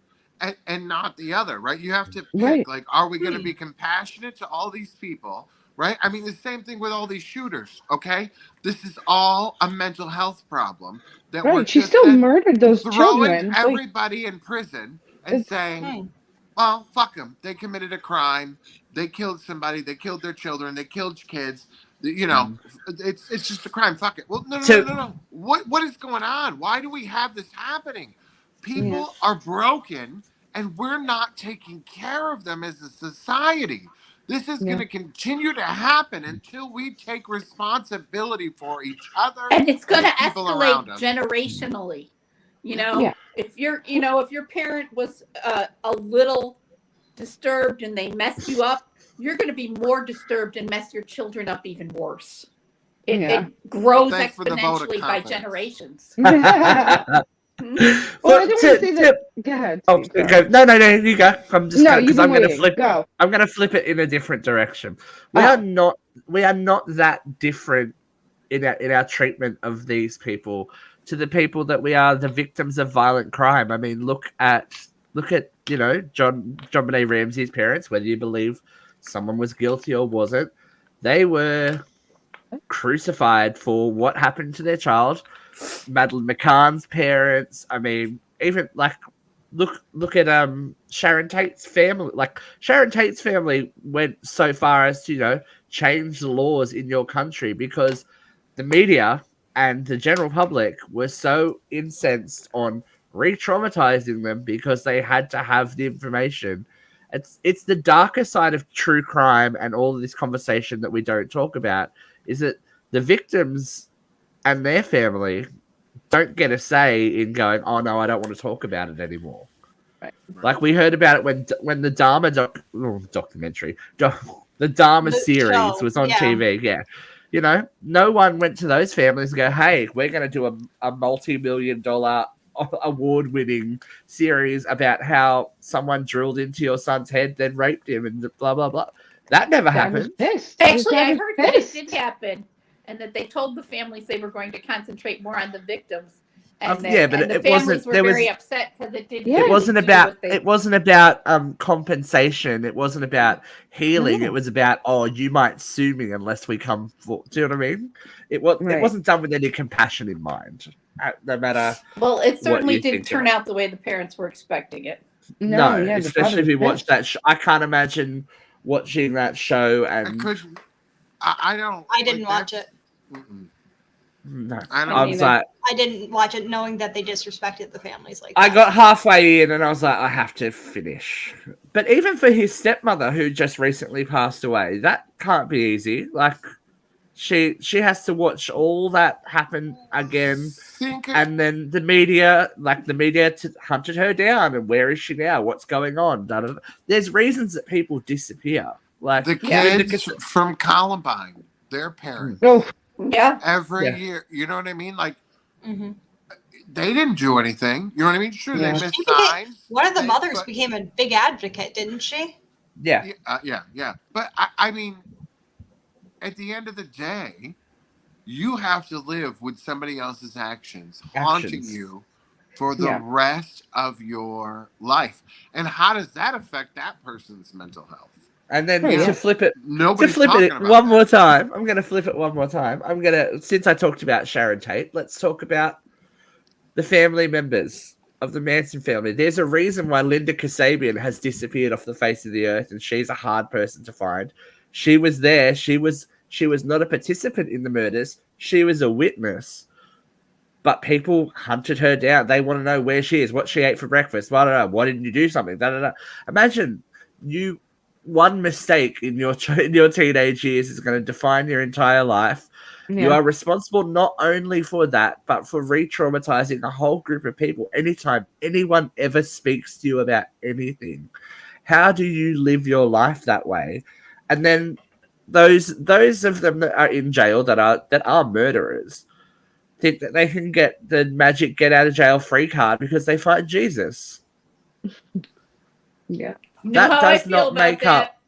S3: and not the other, right? You have to pick. Like, are we going to be compassionate to all these people? Right? I mean, the same thing with all these shooters, okay? This is all a mental health problem.
S4: She still murdered those children.
S3: Throwing everybody in prison and saying, well, fuck them. They committed a crime. They killed somebody. They killed their children. They killed kids. It's just a crime. Fuck it. Well, no. What is going on? Why do we have this happening? People are broken, and we're not taking care of them as a society. This is going to continue to happen until we take responsibility for each other.
S5: And it's going to escalate generationally. If your parent was a little disturbed and they messed you up, you're going to be more disturbed and mess your children up even worse. It grows exponentially by generations.
S4: Well, I don't want to say that. Go ahead.
S2: No, you go. I'm just because I'm going to flip.
S4: Go.
S2: I'm going to flip it in a different direction. We are not that different in our treatment of these people to the people that we are the victims of violent crime. I mean, look at John Benet Ramsey's parents. Whether you believe someone was guilty or wasn't, they were crucified for what happened to their child. Madeleine McCann's parents. I mean, even look at Sharon Tate's family. Sharon Tate's family went so far as to change the laws in your country because the media and the general public were so incensed on re-traumatizing them because they had to have the information. It's the darker side of true crime and all of this conversation that we don't talk about is that the victims and their family don't get a say in going, oh no, I don't want to talk about it anymore.
S4: Right.
S2: Like we heard about it when the Dharma documentary, the Dharma
S6: The
S2: series
S6: show,
S2: was on
S6: yeah.
S2: TV. Yeah, you know, no one went to those families and go, hey, we're going to do a multi-million-dollar award-winning series about how someone drilled into your son's head, then raped him, and blah blah blah. That never
S4: Dad was
S2: happened.
S4: pissed.
S5: Actually, I
S4: Dad was
S5: heard that it
S4: pissed.
S5: did happen, and that they told the families they were going to concentrate more on the victims. And
S2: Yeah, but
S5: and the
S2: it
S5: families
S2: wasn't.
S5: were
S2: There was.
S5: very upset because it didn't.
S4: Yeah.
S2: It wasn't
S5: do
S2: about.
S5: what they-
S2: It wasn't about compensation. It wasn't about healing.
S4: No.
S2: It was about, oh, you might sue me unless we come. Do you know what I mean? It was.
S4: Right.
S2: It wasn't done with any compassion in mind. No matter.
S5: Well, it certainly
S2: you
S5: didn't
S2: think
S5: turn
S2: of it.
S5: out the way the parents were expecting it.
S2: No,
S4: yeah, the
S2: especially
S4: father
S2: if you
S4: was
S2: watch
S4: pissed.
S2: that. I can't imagine watching that show
S3: I
S2: and.
S3: couldn't. I don't.
S6: I didn't watch it.
S3: Mm-mm.
S2: No,
S3: I don't
S2: I was
S5: either.
S2: like,
S6: I didn't watch it knowing that they disrespected the families like
S2: I
S6: that.
S2: got halfway in and I was like, I have to finish. But even for his stepmother, who just recently passed away, that can't be easy. Like, she has to watch all that happen again, and then the media hunted her down. And where is she now? What's going on? Da, da, da. There's reasons that people disappear. Like
S3: the kids from Columbine, their parents.
S4: Oh,
S5: Yeah.
S3: Every
S2: Yeah.
S3: year, you know what I mean? Like,
S6: Mhm.
S3: they didn't do anything. You know what I mean? Sure,
S4: Yeah.
S3: they missed
S6: She became-
S3: signs.
S6: One of the
S3: They-
S6: mothers
S3: but-
S6: became a big advocate, didn't she?
S2: Yeah,
S3: yeah. But I mean, at the end of the day, you have to live with somebody else's actions haunting you for the
S4: Yeah.
S3: rest of your life. And how does that affect that person's mental health?
S2: and then
S4: Yeah.
S2: to flip it.
S3: Nobody's
S2: To flip
S3: talking
S2: it
S3: about
S2: one
S3: that.
S2: more time, I'm going to flip it one more time. Since I talked about Sharon Tate, let's talk about the family members of the Manson family. There's a reason why Linda Kasabian has disappeared off the face of the earth, and she's a hard person to find. She was there. She was not a participant in the murders. She was a witness. But people hunted her down. They want to know where she is, what she ate for breakfast. Blah, blah, blah. Why didn't you do something? Da, da, da. Imagine one mistake in your teenage years is going to define your entire life.
S4: yeah.
S2: You are responsible not only for that, but for re-traumatizing a whole group of people. Anytime anyone ever speaks to you about anything, how do you live your life that way? And then those of them that are in jail that are murderers think that they can get the magic get out of jail free card because they find Jesus.
S4: Yeah.
S5: You
S2: That
S5: know how I
S2: does
S5: feel
S2: not
S5: about
S2: make
S5: that.
S2: up.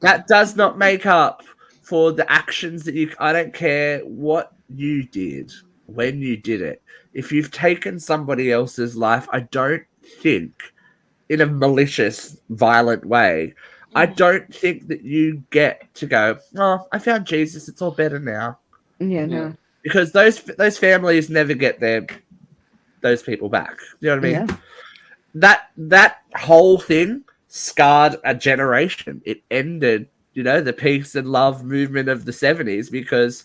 S2: That does not make up for the actions that you. I don't care what you did when you did it. If you've taken somebody else's life, I don't think, in a malicious, violent way, I don't think that you get to go, oh, I found Jesus. It's all better now.
S4: Yeah, no.
S2: Because those families never get those people back. You know what I mean?
S4: Yeah.
S2: That whole thing scarred a generation. It ended, the peace and love movement of the 70s because,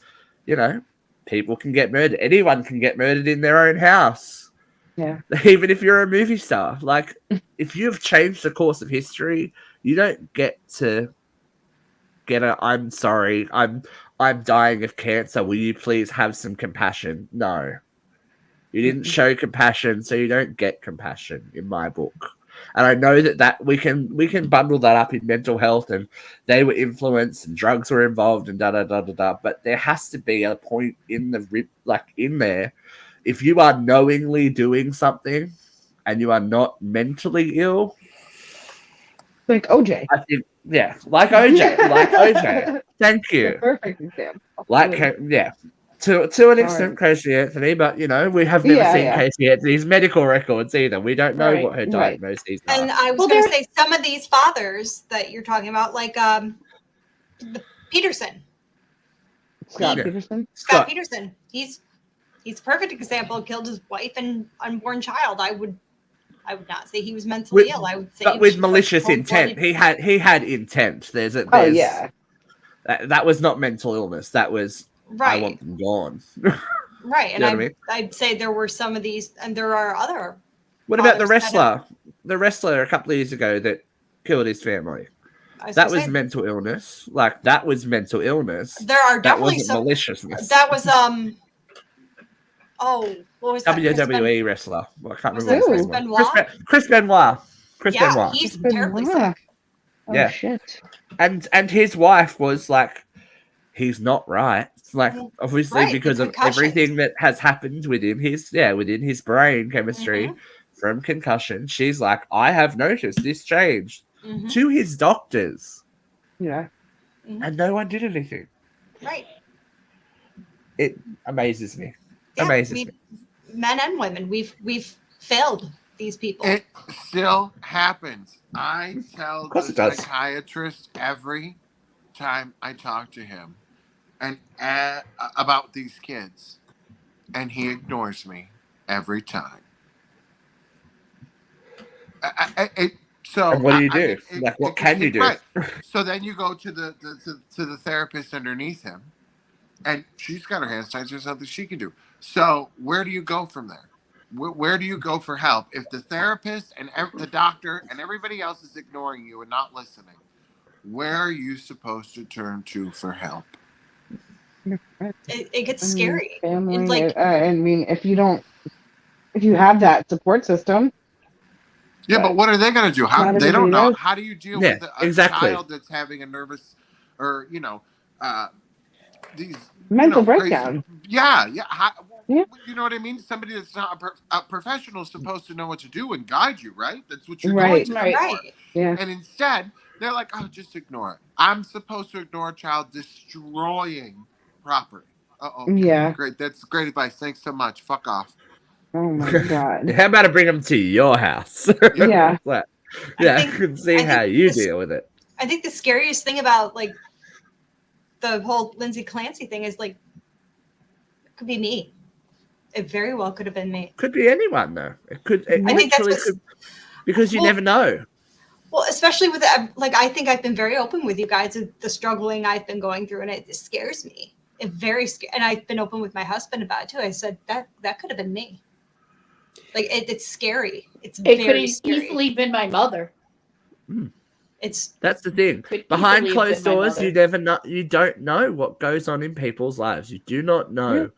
S2: people can get murdered. Anyone can get murdered in their own house.
S4: Yeah.
S2: Even if you're a movie star. Like, if you've changed the course of history, you don't get to get I'm sorry, I'm dying of cancer. Will you please have some compassion? No. You didn't show compassion, so you don't get compassion in my book. And I know that we can bundle that up in mental health, and they were influenced, and drugs were involved, and da da da da da. But there has to be a point in in there. If you are knowingly doing something, and you are not mentally ill,
S4: Like OJ.
S2: I think like OJ, Thank
S4: The
S2: you.
S4: perfect example.
S2: To an extent, Casey Anthony, but we have never seen Casey Anthony's medical records either. We don't know what her diagnoses are.
S6: And I was going to say some of these fathers that you're talking about, like the Peterson.
S4: Scott Peterson.
S6: Scott Peterson. He's a perfect example. Killed his wife and unborn child. I would not say he was mentally ill. I would say,
S2: but with malicious intent, he had intent. That was not mental illness. That was I want them gone.
S6: Right, and
S2: You know what I mean?
S6: I'd say there were some of these, and there are other.
S2: What about the
S6: fathers that
S2: wrestler? The wrestler a couple of years ago that killed his family. That was mental illness. Like, that was mental illness.
S6: There are
S2: That
S6: definitely
S2: wasn't
S6: some
S2: maliciousness.
S6: That was Oh, what was that?
S2: WWE wrestler. Well, I can't
S6: Was
S2: remember what his
S6: that
S2: name
S6: Chris
S2: was.
S6: Benoit?
S2: Chris Benoit. Chris
S6: Yeah,
S2: Benoit.
S6: he's
S4: Chris
S6: terribly
S4: Benoit.
S6: sick.
S4: Oh
S2: Yeah.
S4: shit.
S2: And his wife was like, he's not right. It's like, obviously,
S6: Right, the
S2: because of
S6: concussions.
S2: everything that has happened with him, within his brain chemistry
S6: Mhm.
S2: from concussion. She's like, I have noticed this change
S6: Mhm.
S2: to his doctors,
S4: Yeah.
S2: and no one did anything.
S6: Right.
S2: It amazes me.
S6: Yeah,
S2: Amazes me.
S6: men and women, we've failed these people.
S3: It still happens. I tell
S2: Of course
S3: the
S2: it does.
S3: psychiatrist every time I talk to him and about these kids, and he ignores me every time. So
S2: And what do you do?
S3: I mean,
S2: Like, what can you do?
S3: Right. So then you go to the therapist underneath him, and she's got her hands tied. There's nothing she can do. So where do you go from there? Where do you go for help if the therapist and the doctor and everybody else is ignoring you and not listening? Where are you supposed to turn to for help?
S6: It gets scary.
S4: Family.
S6: Like,
S4: I mean, if you have that support system.
S3: Yeah, but what are they going to do?
S4: Not
S3: How they don't
S4: everybody
S3: know.
S4: does.
S3: How do you deal
S2: Yeah,
S3: with a
S2: exactly.
S3: child that's having a nervous, or these
S4: Mental
S3: crazy-
S4: breakdown.
S3: Yeah.
S4: Yeah.
S3: You know what I mean? Somebody that's not a professional is supposed to know what to do and guide you, right? That's what you're
S4: Right.
S3: going to them for.
S4: Yeah.
S3: And instead, they're like, "Oh, just ignore it." I'm supposed to ignore a child destroying property. Okay.
S4: Yeah.
S3: Great. That's great advice. Thanks so much. Fuck off.
S4: Oh my god.
S2: How about I bring them to your house?
S4: Yeah.
S2: Like,
S6: I
S2: I can see how
S6: think
S2: you
S6: this-
S2: deal with it.
S6: I think the scariest thing about like the whole Lindsay Clancy thing is like it could be me. It very well could have been me.
S2: Could be anyone though. It could. It
S6: I think that's
S2: literally
S6: what's-
S2: could, because you
S6: Well,
S2: never know.
S6: Well, especially with like I think I've been very open with you guys of the struggling I've been going through, and it scares me. It very and I've been open with my husband about it too. I said that could have been me. Like it's scary. It's
S5: It could
S6: very
S5: have
S6: scary.
S5: easily been my mother.
S2: That's the thing.
S5: Could
S2: Behind
S5: easily have
S2: closed
S5: been my
S2: doors,
S5: mother.
S2: you never know. You don't know what goes on in people's lives. You do not know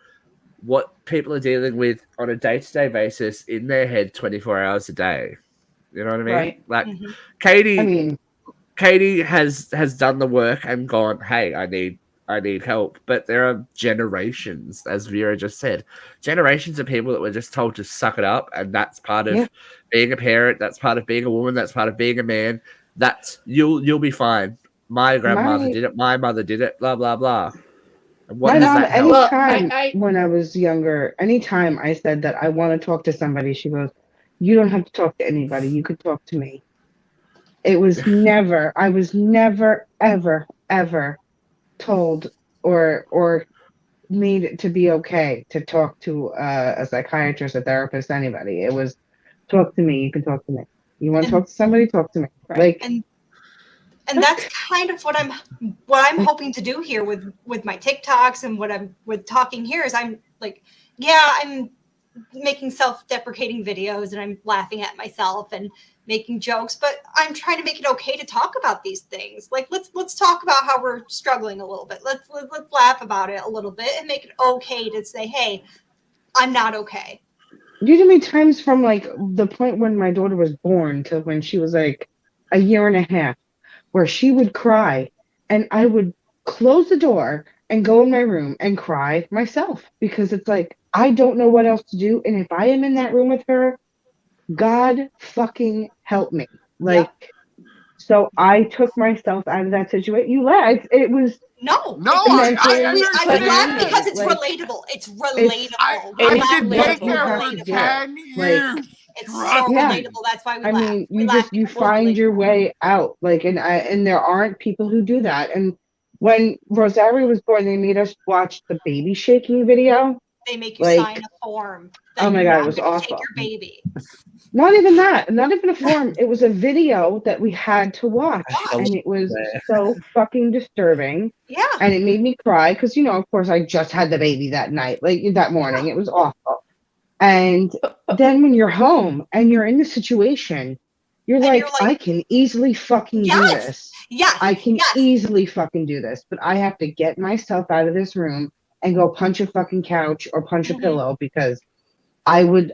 S2: what people are dealing with on a day-to-day basis in their head, 24 hours a day. You know what I mean?
S5: Right.
S2: Like
S6: Mhm.
S2: Katie has done the work and gone, hey, I need help. But there are generations, as Vera just said, generations of people that were just told to suck it up, and that's part of being a parent, that's part of being a woman, that's part of being a man. That's you'll be fine. My grandmother did it, my mother did it, blah blah blah. And what
S4: My
S2: does
S4: mom,
S2: that help?
S4: anytime when I was younger, anytime I said that I want to talk to somebody, she goes, "You don't have to talk to anybody. You could talk to me." It was never, I was never, ever, ever told or made to be okay to talk to a psychiatrist, a therapist, anybody. It was talk to me. You can talk to me. You want to talk to somebody? Talk to me. Like,
S6: and that's kind of what I'm hoping to do here with my TikToks and what I'm with talking here is I'm like, I'm making self-deprecating videos and I'm laughing at myself and making jokes, but I'm trying to make it okay to talk about these things. Like let's talk about how we're struggling a little bit. Let's laugh about it a little bit and make it okay to say, hey, I'm not okay.
S4: You know how many times from like the point when my daughter was born to when she was like a year and a half, where she would cry and I would close the door and go in my room and cry myself because it's like, I don't know what else to do. And if I am in that room with her, God fucking help me. Like, so I took myself out of that situation. You laughed. It was
S3: No,
S6: I laugh because it's
S4: like,
S6: relatable. It's relatable.
S3: I did daycare for 10 years.
S6: It's so relatable. That's why we laugh.
S4: I mean, you find your way out. Like, and there aren't people who do that. And when Rosario was born, they made us watch the baby shaking video.
S6: They make you sign a form.
S4: Oh my God, it was awful.
S6: Take your baby.
S4: Not even that. Not even a form. It was a video that we had to watch, and it was so fucking disturbing.
S6: Yeah.
S4: And it made me cry because, of course, I just had the baby that night, like that morning. It was awful. And then when you're home and you're in the situation, you're like, I can easily fucking do this.
S6: Yeah.
S4: I can easily fucking do this, but I have to get myself out of this room and go punch a fucking couch or punch a
S6: Mhm.
S4: pillow, because I would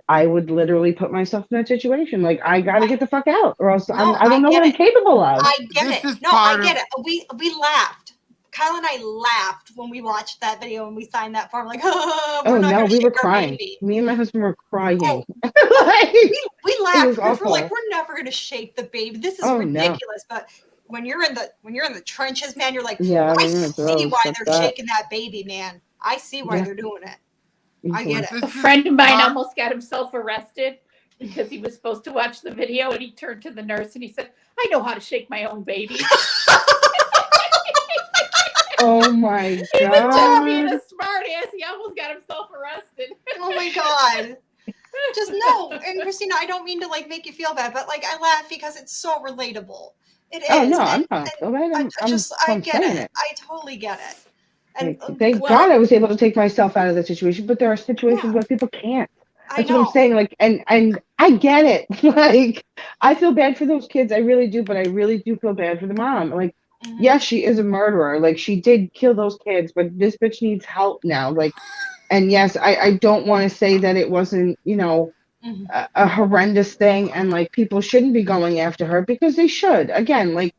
S4: literally put myself in that situation. Like, I got to get the fuck out, or else
S6: No,
S4: I don't know
S6: get
S4: what I'm
S6: it.
S4: capable of.
S6: I get
S3: This
S6: it.
S3: is
S6: No, I
S3: part
S6: get
S3: of-
S6: it. We laughed. Kyle and I laughed when we watched that video and we signed that form. Like, oh, we're
S4: Oh
S6: not
S4: no,
S6: gonna
S4: we were
S6: shake our
S4: crying.
S6: baby.
S4: Me and my husband were crying.
S6: Oh,
S4: Like,
S6: we laughed
S4: was
S6: because we're like,
S4: awful.
S6: we're never gonna shake the baby. This is
S4: Oh, no.
S6: ridiculous. But when you're in the trenches, man, you're like,
S4: Yeah,
S6: I
S4: when you're in the
S6: see
S4: throes,
S6: why
S4: fuck
S6: they're
S4: that.
S6: shaking that baby, man. I see why
S4: Yeah.
S6: they're doing it.
S4: Mhm.
S6: I get it.
S3: This
S5: A
S3: is
S5: friend of mine
S3: part-
S5: almost got himself arrested because he was supposed to watch the video, and he turned to the nurse and he said, "I know how to shake my own baby."
S4: Oh my
S5: He was just being
S4: god.
S5: a smart ass. He almost got himself arrested.
S6: Oh my god. Just no. And Christina, I don't mean to like make you feel bad, but like I laugh because it's so relatable. It is.
S4: Oh no, I'm
S6: And
S4: not so bad.
S6: I
S4: I'm
S6: get
S4: saying
S6: it.
S4: it.
S6: I totally get it. And
S4: Like, thank
S5: well-
S4: God I was able to take myself out of the situation, but there are situations
S6: Yeah.
S4: where people can't.
S6: I
S4: That's
S6: know.
S4: what I'm saying. Like, and I get it. Like, I feel bad for those kids. I really do, but I really do feel bad for the mom. Like,
S6: Mhm.
S4: yes, she is a murderer. Like, she did kill those kids, but this bitch needs help now. Like, and yes, I don't want to say that it wasn't,
S6: Mhm.
S4: a horrendous thing, and like people shouldn't be going after her, because they should. Again, like,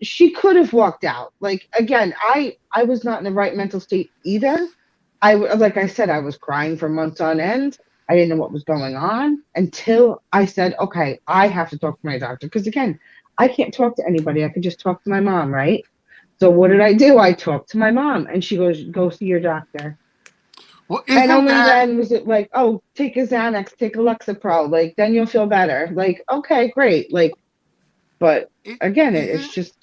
S4: she could have walked out. Like, again, I was not in the right mental state either. Like I said, I was crying for months on end. I didn't know what was going on until I said, okay, I have to talk to my doctor, because again, I can't talk to anybody. I could just talk to my mom, right? So what did I do? I talked to my mom, and she goes, go see your doctor.
S3: Well,
S4: And
S3: isn't
S4: only
S3: that
S4: then was it like, oh, take a Xanax, take a Lexapro, like, then you'll feel better. Like, okay, great. Like, but again, it's
S3: isn't-
S4: just,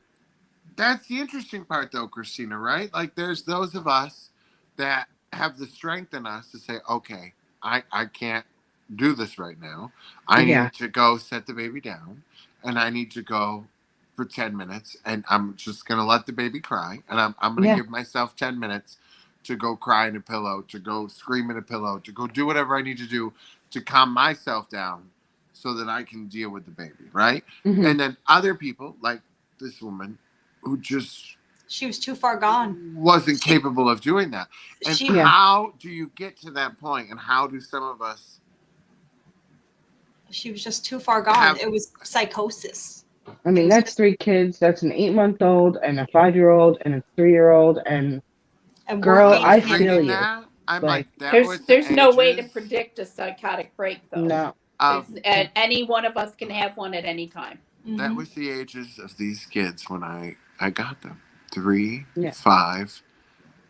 S3: that's the interesting part, though, Christina, right? Like, there's those of us that have the strength in us to say, okay, I can't do this right now. I
S4: Yeah.
S3: need to go set the baby down, and I need to go for 10 minutes, and I'm just going to let the baby cry, and I'm going to
S4: Yeah.
S3: give myself 10 minutes to go cry in a pillow, to go scream in a pillow, to go do whatever I need to do to calm myself down so that I can deal with the baby, right?
S4: mhm.
S3: And then other people, like this woman, who just
S6: She was too far gone.
S3: wasn't capable of doing that. And
S6: She
S4: Yeah.
S3: how do you get to that point? And how do some of us?
S6: she was just too far gone.
S3: Have-
S6: It was psychosis.
S4: I mean,
S6: It was
S4: that's 3 kids. That's an 8-month-old and a 5-year-old and a 3-year-old. And
S6: And
S4: Girl,
S6: we're
S4: I
S6: raising
S4: feel
S6: them.
S3: reading
S4: you.
S3: that, I'm
S4: Like,
S3: like, that was
S5: There's
S3: the
S5: no way to
S3: ages
S5: predict a psychotic break, though.
S4: no.
S3: of-
S5: And any one of us can have one at any time.
S3: that
S6: Mhm.
S3: was the ages of these kids when I got them. 3,
S4: Yeah.
S3: 5,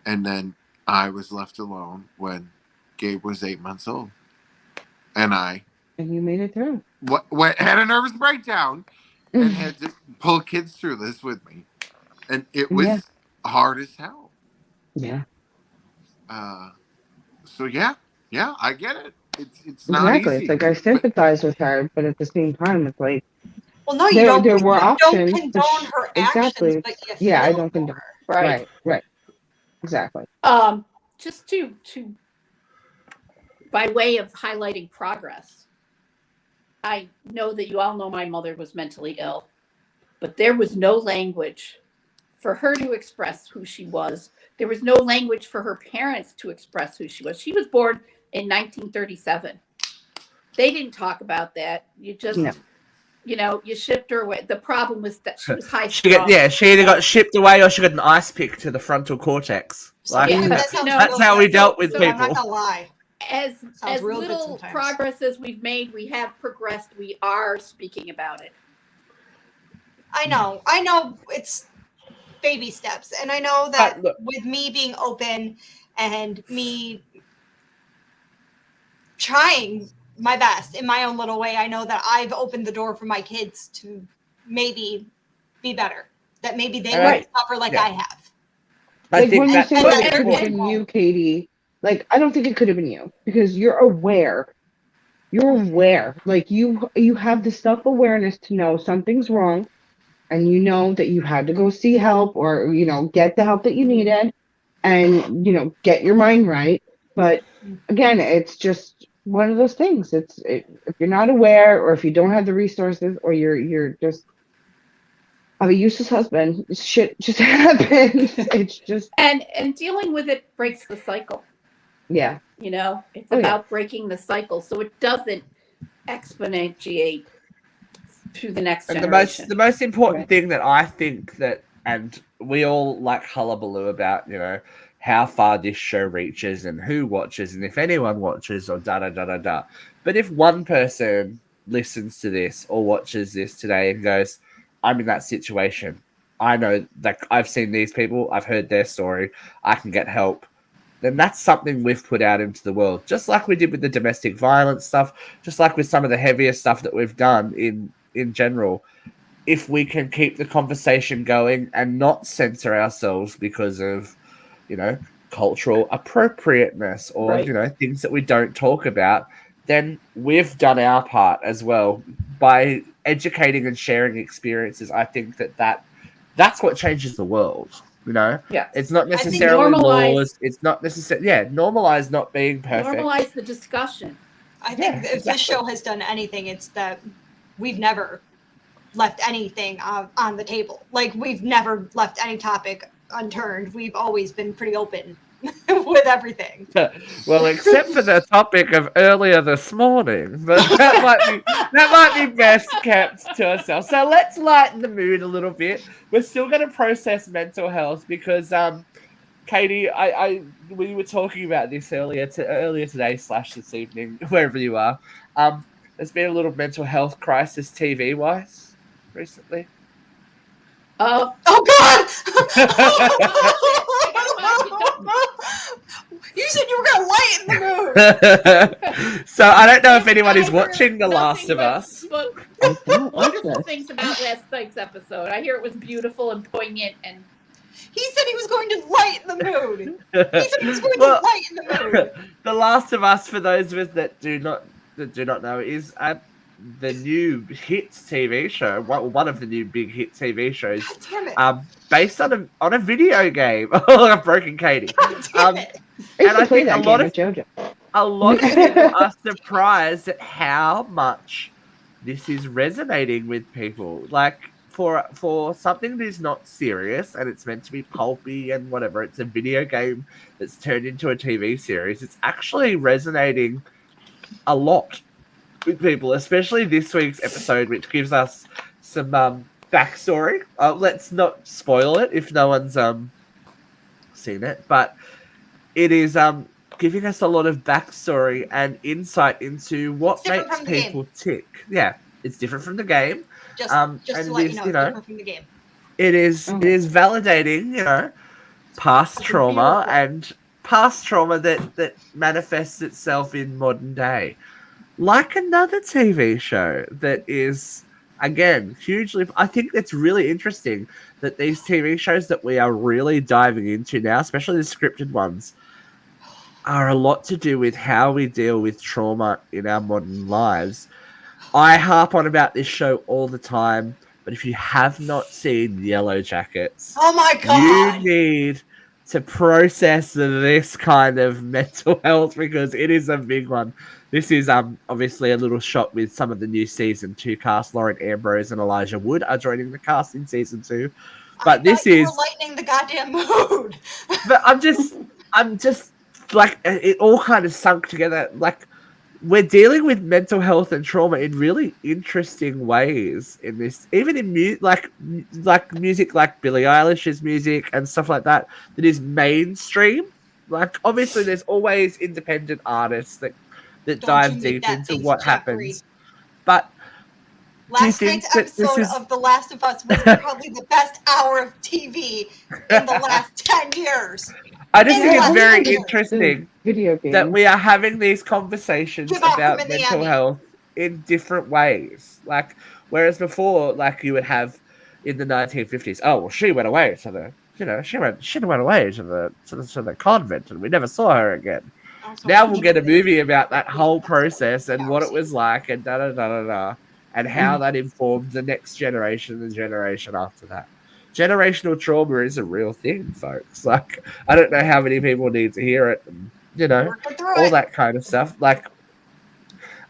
S3: and then I was left alone when Gabe was 8 months old, and I
S4: And you made it through.
S3: had a nervous breakdown and had to pull kids through this with me, and it was
S4: Yeah.
S3: hard as hell.
S4: Yeah.
S3: So yeah, I get it. It's not
S4: Exactly.
S3: easy.
S4: It's like I sympathize with her, but at the same time, it's like,
S6: Well, no, you
S4: There-
S6: don't.
S4: there were
S6: you
S4: options,
S6: don't
S4: but
S6: condone her
S4: exactly.
S6: actions, but you
S4: Yeah, I
S6: feel
S4: don't
S6: for
S4: condone-
S6: her.
S4: right. Exactly.
S5: Just to by way of highlighting progress, I know that you all know my mother was mentally ill, but there was no language for her to express who she was. There was no language for her parents to express who she was. She was born in 1937. They didn't talk about that. You just,
S4: No.
S5: you shipped her away. The problem was that she was high
S2: She
S5: strung.
S2: either got shipped away or she got an ice pick to the frontal cortex. Like,
S5: Yeah,
S6: that sounds
S2: that's
S6: real
S2: how
S6: good.
S2: we dealt with
S5: So
S6: I'm not
S2: people.
S6: gonna lie.
S5: As
S6: real good
S5: little
S6: sometimes.
S5: progress as we've made, we have progressed. We are speaking about it.
S6: I know it's baby steps, and I know that
S2: look.
S6: with me being open and me trying my best in my own little way, I know that I've opened the door for my kids to maybe be better. That maybe they
S2: Right.
S6: won't suffer like
S2: Yeah.
S6: I have.
S2: I
S4: Like,
S2: think
S4: when you
S2: that,
S4: say
S6: and
S4: that
S6: that
S4: it could
S6: they're
S4: have been
S6: capable.
S4: you, Katie, like, I don't think it could have been you, because you're aware. You're aware. Like, you have the self-awareness to know something's wrong, and you know that you had to go see help, or, get the help that you needed, and, get your mind right. But again, it's just one of those things. If you're not aware, or if you don't have the resources, or you're just I have a useless husband. Shit just happens. It's just
S5: And dealing with it breaks the cycle.
S4: yeah.
S5: You know, it's
S4: Oh, yeah.
S5: about breaking the cycle so it doesn't exponentiate to the next
S2: And
S5: generation.
S2: the most important
S4: Right.
S2: thing that I think that, and we all like hullabaloo about, you know, how far this show reaches and who watches and if anyone watches or da da da da da. But if one person listens to this or watches this today and goes, I'm in that situation, I know, like, I've seen these people, I've heard their story, I can get help, then that's something we've put out into the world. Just like we did with the domestic violence stuff, just like with some of the heavier stuff that we've done in general. If we can keep the conversation going and not censor ourselves because of, you know, cultural appropriateness or,
S4: Right.
S2: you know, things that we don't talk about, then we've done our part as well by educating and sharing experiences. I think that's what changes the world. You know,
S5: Yes.
S2: it's not
S6: I think
S2: necessarily
S5: normalize-
S2: laws. It's not necessarily, yeah, normalize not being perfect.
S5: Normalize the discussion.
S6: I think
S2: Yeah,
S6: if this show has done anything, it's that we've never left anything on the table. Like, we've never left any topic unturned. We've always been pretty open with everything.
S2: Well, except for the topic of earlier this morning, but that might be best kept to ourselves. So let's lighten the mood a little bit. We're still going to process mental health because, Katie, we were talking about this earlier today / this evening, wherever you are. There's been a little mental health crisis TV wise recently.
S5: Oh,
S6: God! You said you were gonna lighten the mood.
S2: So I don't know if anyone is watching The Last of Us.
S4: I don't watch
S5: Wonderful
S4: this.
S5: things about last night's episode. I hear it was beautiful and poignant, and
S6: He said he was going to lighten the mood. He said he was going
S2: Well,
S6: to lighten the mood.
S2: The Last of Us, for those of us that do not know, is the new hit TV show. One of the new big hit TV shows.
S6: God damn it.
S2: Based on a video game. Oh, I've broken Katie.
S6: God damn it.
S4: I used
S2: And
S4: to
S2: I
S4: play
S2: think
S4: that
S2: a
S4: game
S2: lot
S4: with
S2: of
S4: JoJo.
S2: a lot of people are surprised at how much this is resonating with people. Like, for something that is not serious and it's meant to be pulpy and whatever, it's a video game that's turned into a TV series. It's actually resonating a lot with people, especially this week's episode, which gives us some backstory. Let's not spoil it if no one's seen it, but it is giving us a lot of backstory and insight into what
S6: It's different
S2: makes
S6: from the
S2: people tick. Yeah, it's different from the game.
S6: Just
S2: And
S6: to
S2: it
S6: let
S2: is,
S6: you know,
S2: you
S6: it's
S2: know,
S6: different from the game.
S2: it is validating, you know, past
S6: It's
S2: trauma
S6: beautiful.
S2: and past trauma that manifests itself in modern day. Like another TV show that is, again, hugely, I think it's really interesting that these TV shows that we are really diving into now, especially the scripted ones, are a lot to do with how we deal with trauma in our modern lives. I harp on about this show all the time, but if you have not seen Yellow Jackets,
S6: Oh my God.
S2: you need to process this kind of mental health because it is a big one. This is obviously a little shot with some of the new season 2 cast. Lauren Ambrose and Elijah Wood are joining the cast in season 2. But this
S6: you
S2: is
S6: were lightening the goddamn mood.
S2: but I'm just like, it all kind of sunk together. Like, we're dealing with mental health and trauma in really interesting ways in this, even in like music, like Billie Eilish's music and stuff like that is mainstream. Like, obviously there's always independent artists that
S6: Don't
S2: dive
S6: you make
S2: deep
S6: that
S2: into
S6: face,
S2: what
S6: Jeffrey.
S2: happens. But
S6: Last
S2: think
S6: night's
S2: that this
S6: episode
S2: is-
S6: of The Last of Us was probably the best hour of TV in the last 10 years.
S2: I just think it's
S6: Yeah,
S2: very
S6: the
S2: interesting
S4: Video game.
S2: that we are having these conversations
S6: Give out
S2: about
S6: him in the
S2: mental
S6: Emmy.
S2: health in different ways. Like, whereas before, like, you would have in the 1950s, oh, well, she went away to the, you know, she went away to the convent and we never saw her again.
S6: Also,
S2: Now we'll get a movie about that whole process and what it was like and da da da da da, and how that informed the next generation and the generation after that. Generational trauma is a real thing, folks. Like, I don't know how many people need to hear it, and, you know,
S6: Working through
S2: all
S6: it.
S2: that kind of stuff. Like,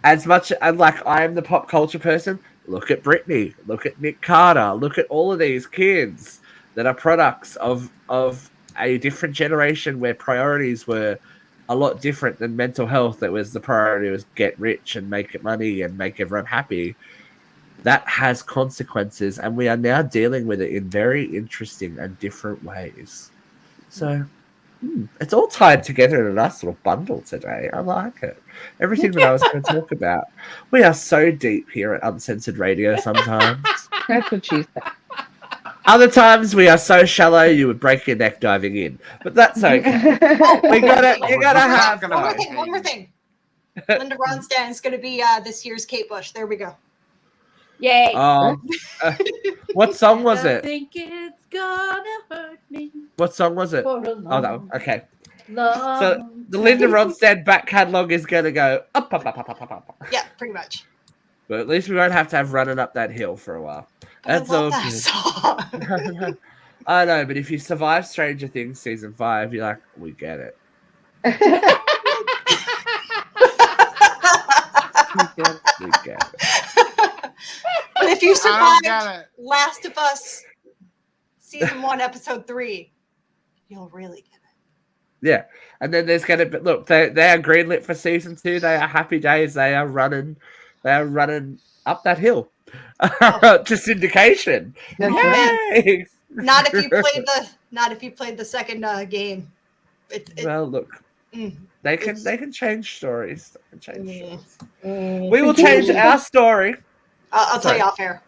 S2: as much as, like, I am the pop culture person, Look at Britney. Look at Nick Carter. Look at all of these kids that are products of a different generation where priorities were a lot different than mental health. That was the priority was get rich and make it money and make everyone happy. That has consequences, and we are now dealing with it in very interesting and different ways. So it's all tied together in a nice little bundle today. I like it. Everything that I was going to talk about. We are so deep here at Uncensored Radio sometimes.
S4: That's what she said.
S2: Other times we are so shallow you would break your neck diving in. But that's okay. You gotta have
S6: one more thing. Linda Ronstadt is going to be this year's Kate Bush. There we go.
S5: Yay.
S2: What song was it?
S5: I think it's gonna hurt me.
S2: What song was it?
S5: For a long,
S2: no. Okay.
S5: long
S2: So the Linda Ronstadt back catalogue is going to go up.
S6: Yeah, pretty much.
S2: But at least we won't have to have running up that hill for a while. That's all good.
S6: Song.
S2: I know, but if you survive Stranger Things season 5, you're like, we get it. We get it.
S6: But if you survived Last of Us season 1, episode 3, you'll really get it.
S2: Yeah, and then there's going to be look. They are greenlit for season 2. They are happy days. They are running up that hill to syndication.
S4: Right.
S6: Not if you played the second game.
S2: Well, look, they can change stories. They can change stories.
S4: We
S2: will change our story.
S6: I'll tell you off air.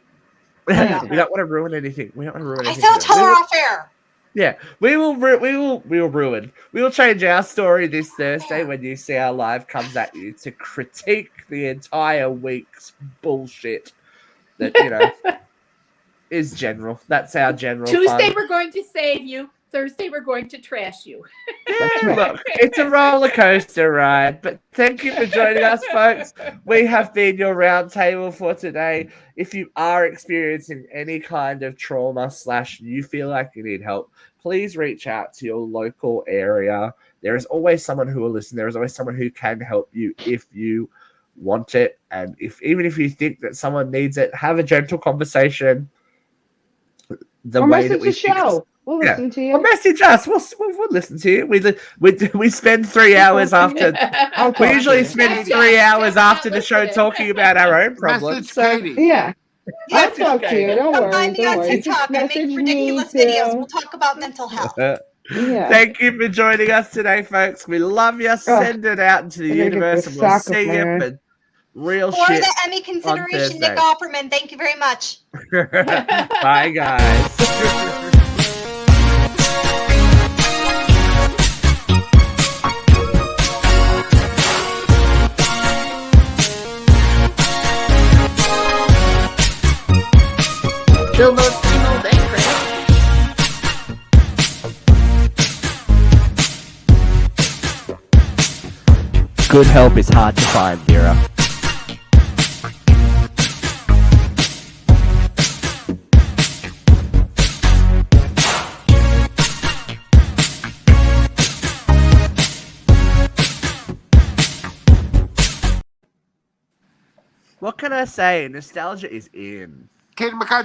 S2: We don't want to ruin anything.
S6: I said I'll tell her off air.
S2: Yeah, we will ruin. We will change our story this Thursday when you see our live comes at you to critique the entire week's bullshit that is general. That's our general.
S5: Tuesday we're going to save you. Thursday we're going to trash you.
S2: Yeah, look, it's a roller coaster ride. But thank you for joining us, folks. We have been your roundtable for today. If you are experiencing any kind of trauma / you feel like you need help, please reach out to your local area. There is always someone who will listen. There is always someone who can help you if you want it. And even if you think that someone needs it, have a gentle conversation. The
S4: or
S2: way
S4: message
S2: that we
S4: the show. We'll listen to you.
S2: Or message us. We'll listen to you. We spend 3 hours after. We usually spend 3 hours after the show talking about our own problems.
S3: Katie.
S4: Yeah. I'll talk to you. Don't worry.
S6: Find me on
S4: Don't worry.
S6: TikTok. I make
S4: Message
S6: ridiculous
S4: me
S6: videos.
S4: too.
S6: We'll talk about mental health.
S4: Yeah.
S2: Thank you for joining us today, folks. We love you. Send it out into the universe, and we'll see you for real
S6: For
S2: shit.
S6: the Emmy consideration, Nick Offerman. Thank you very much.
S2: Bye, guys.
S5: Still no female bank,
S2: Good help is hard to find, Vera. What can I say? Nostalgia is in.
S3: Katie McCarthy.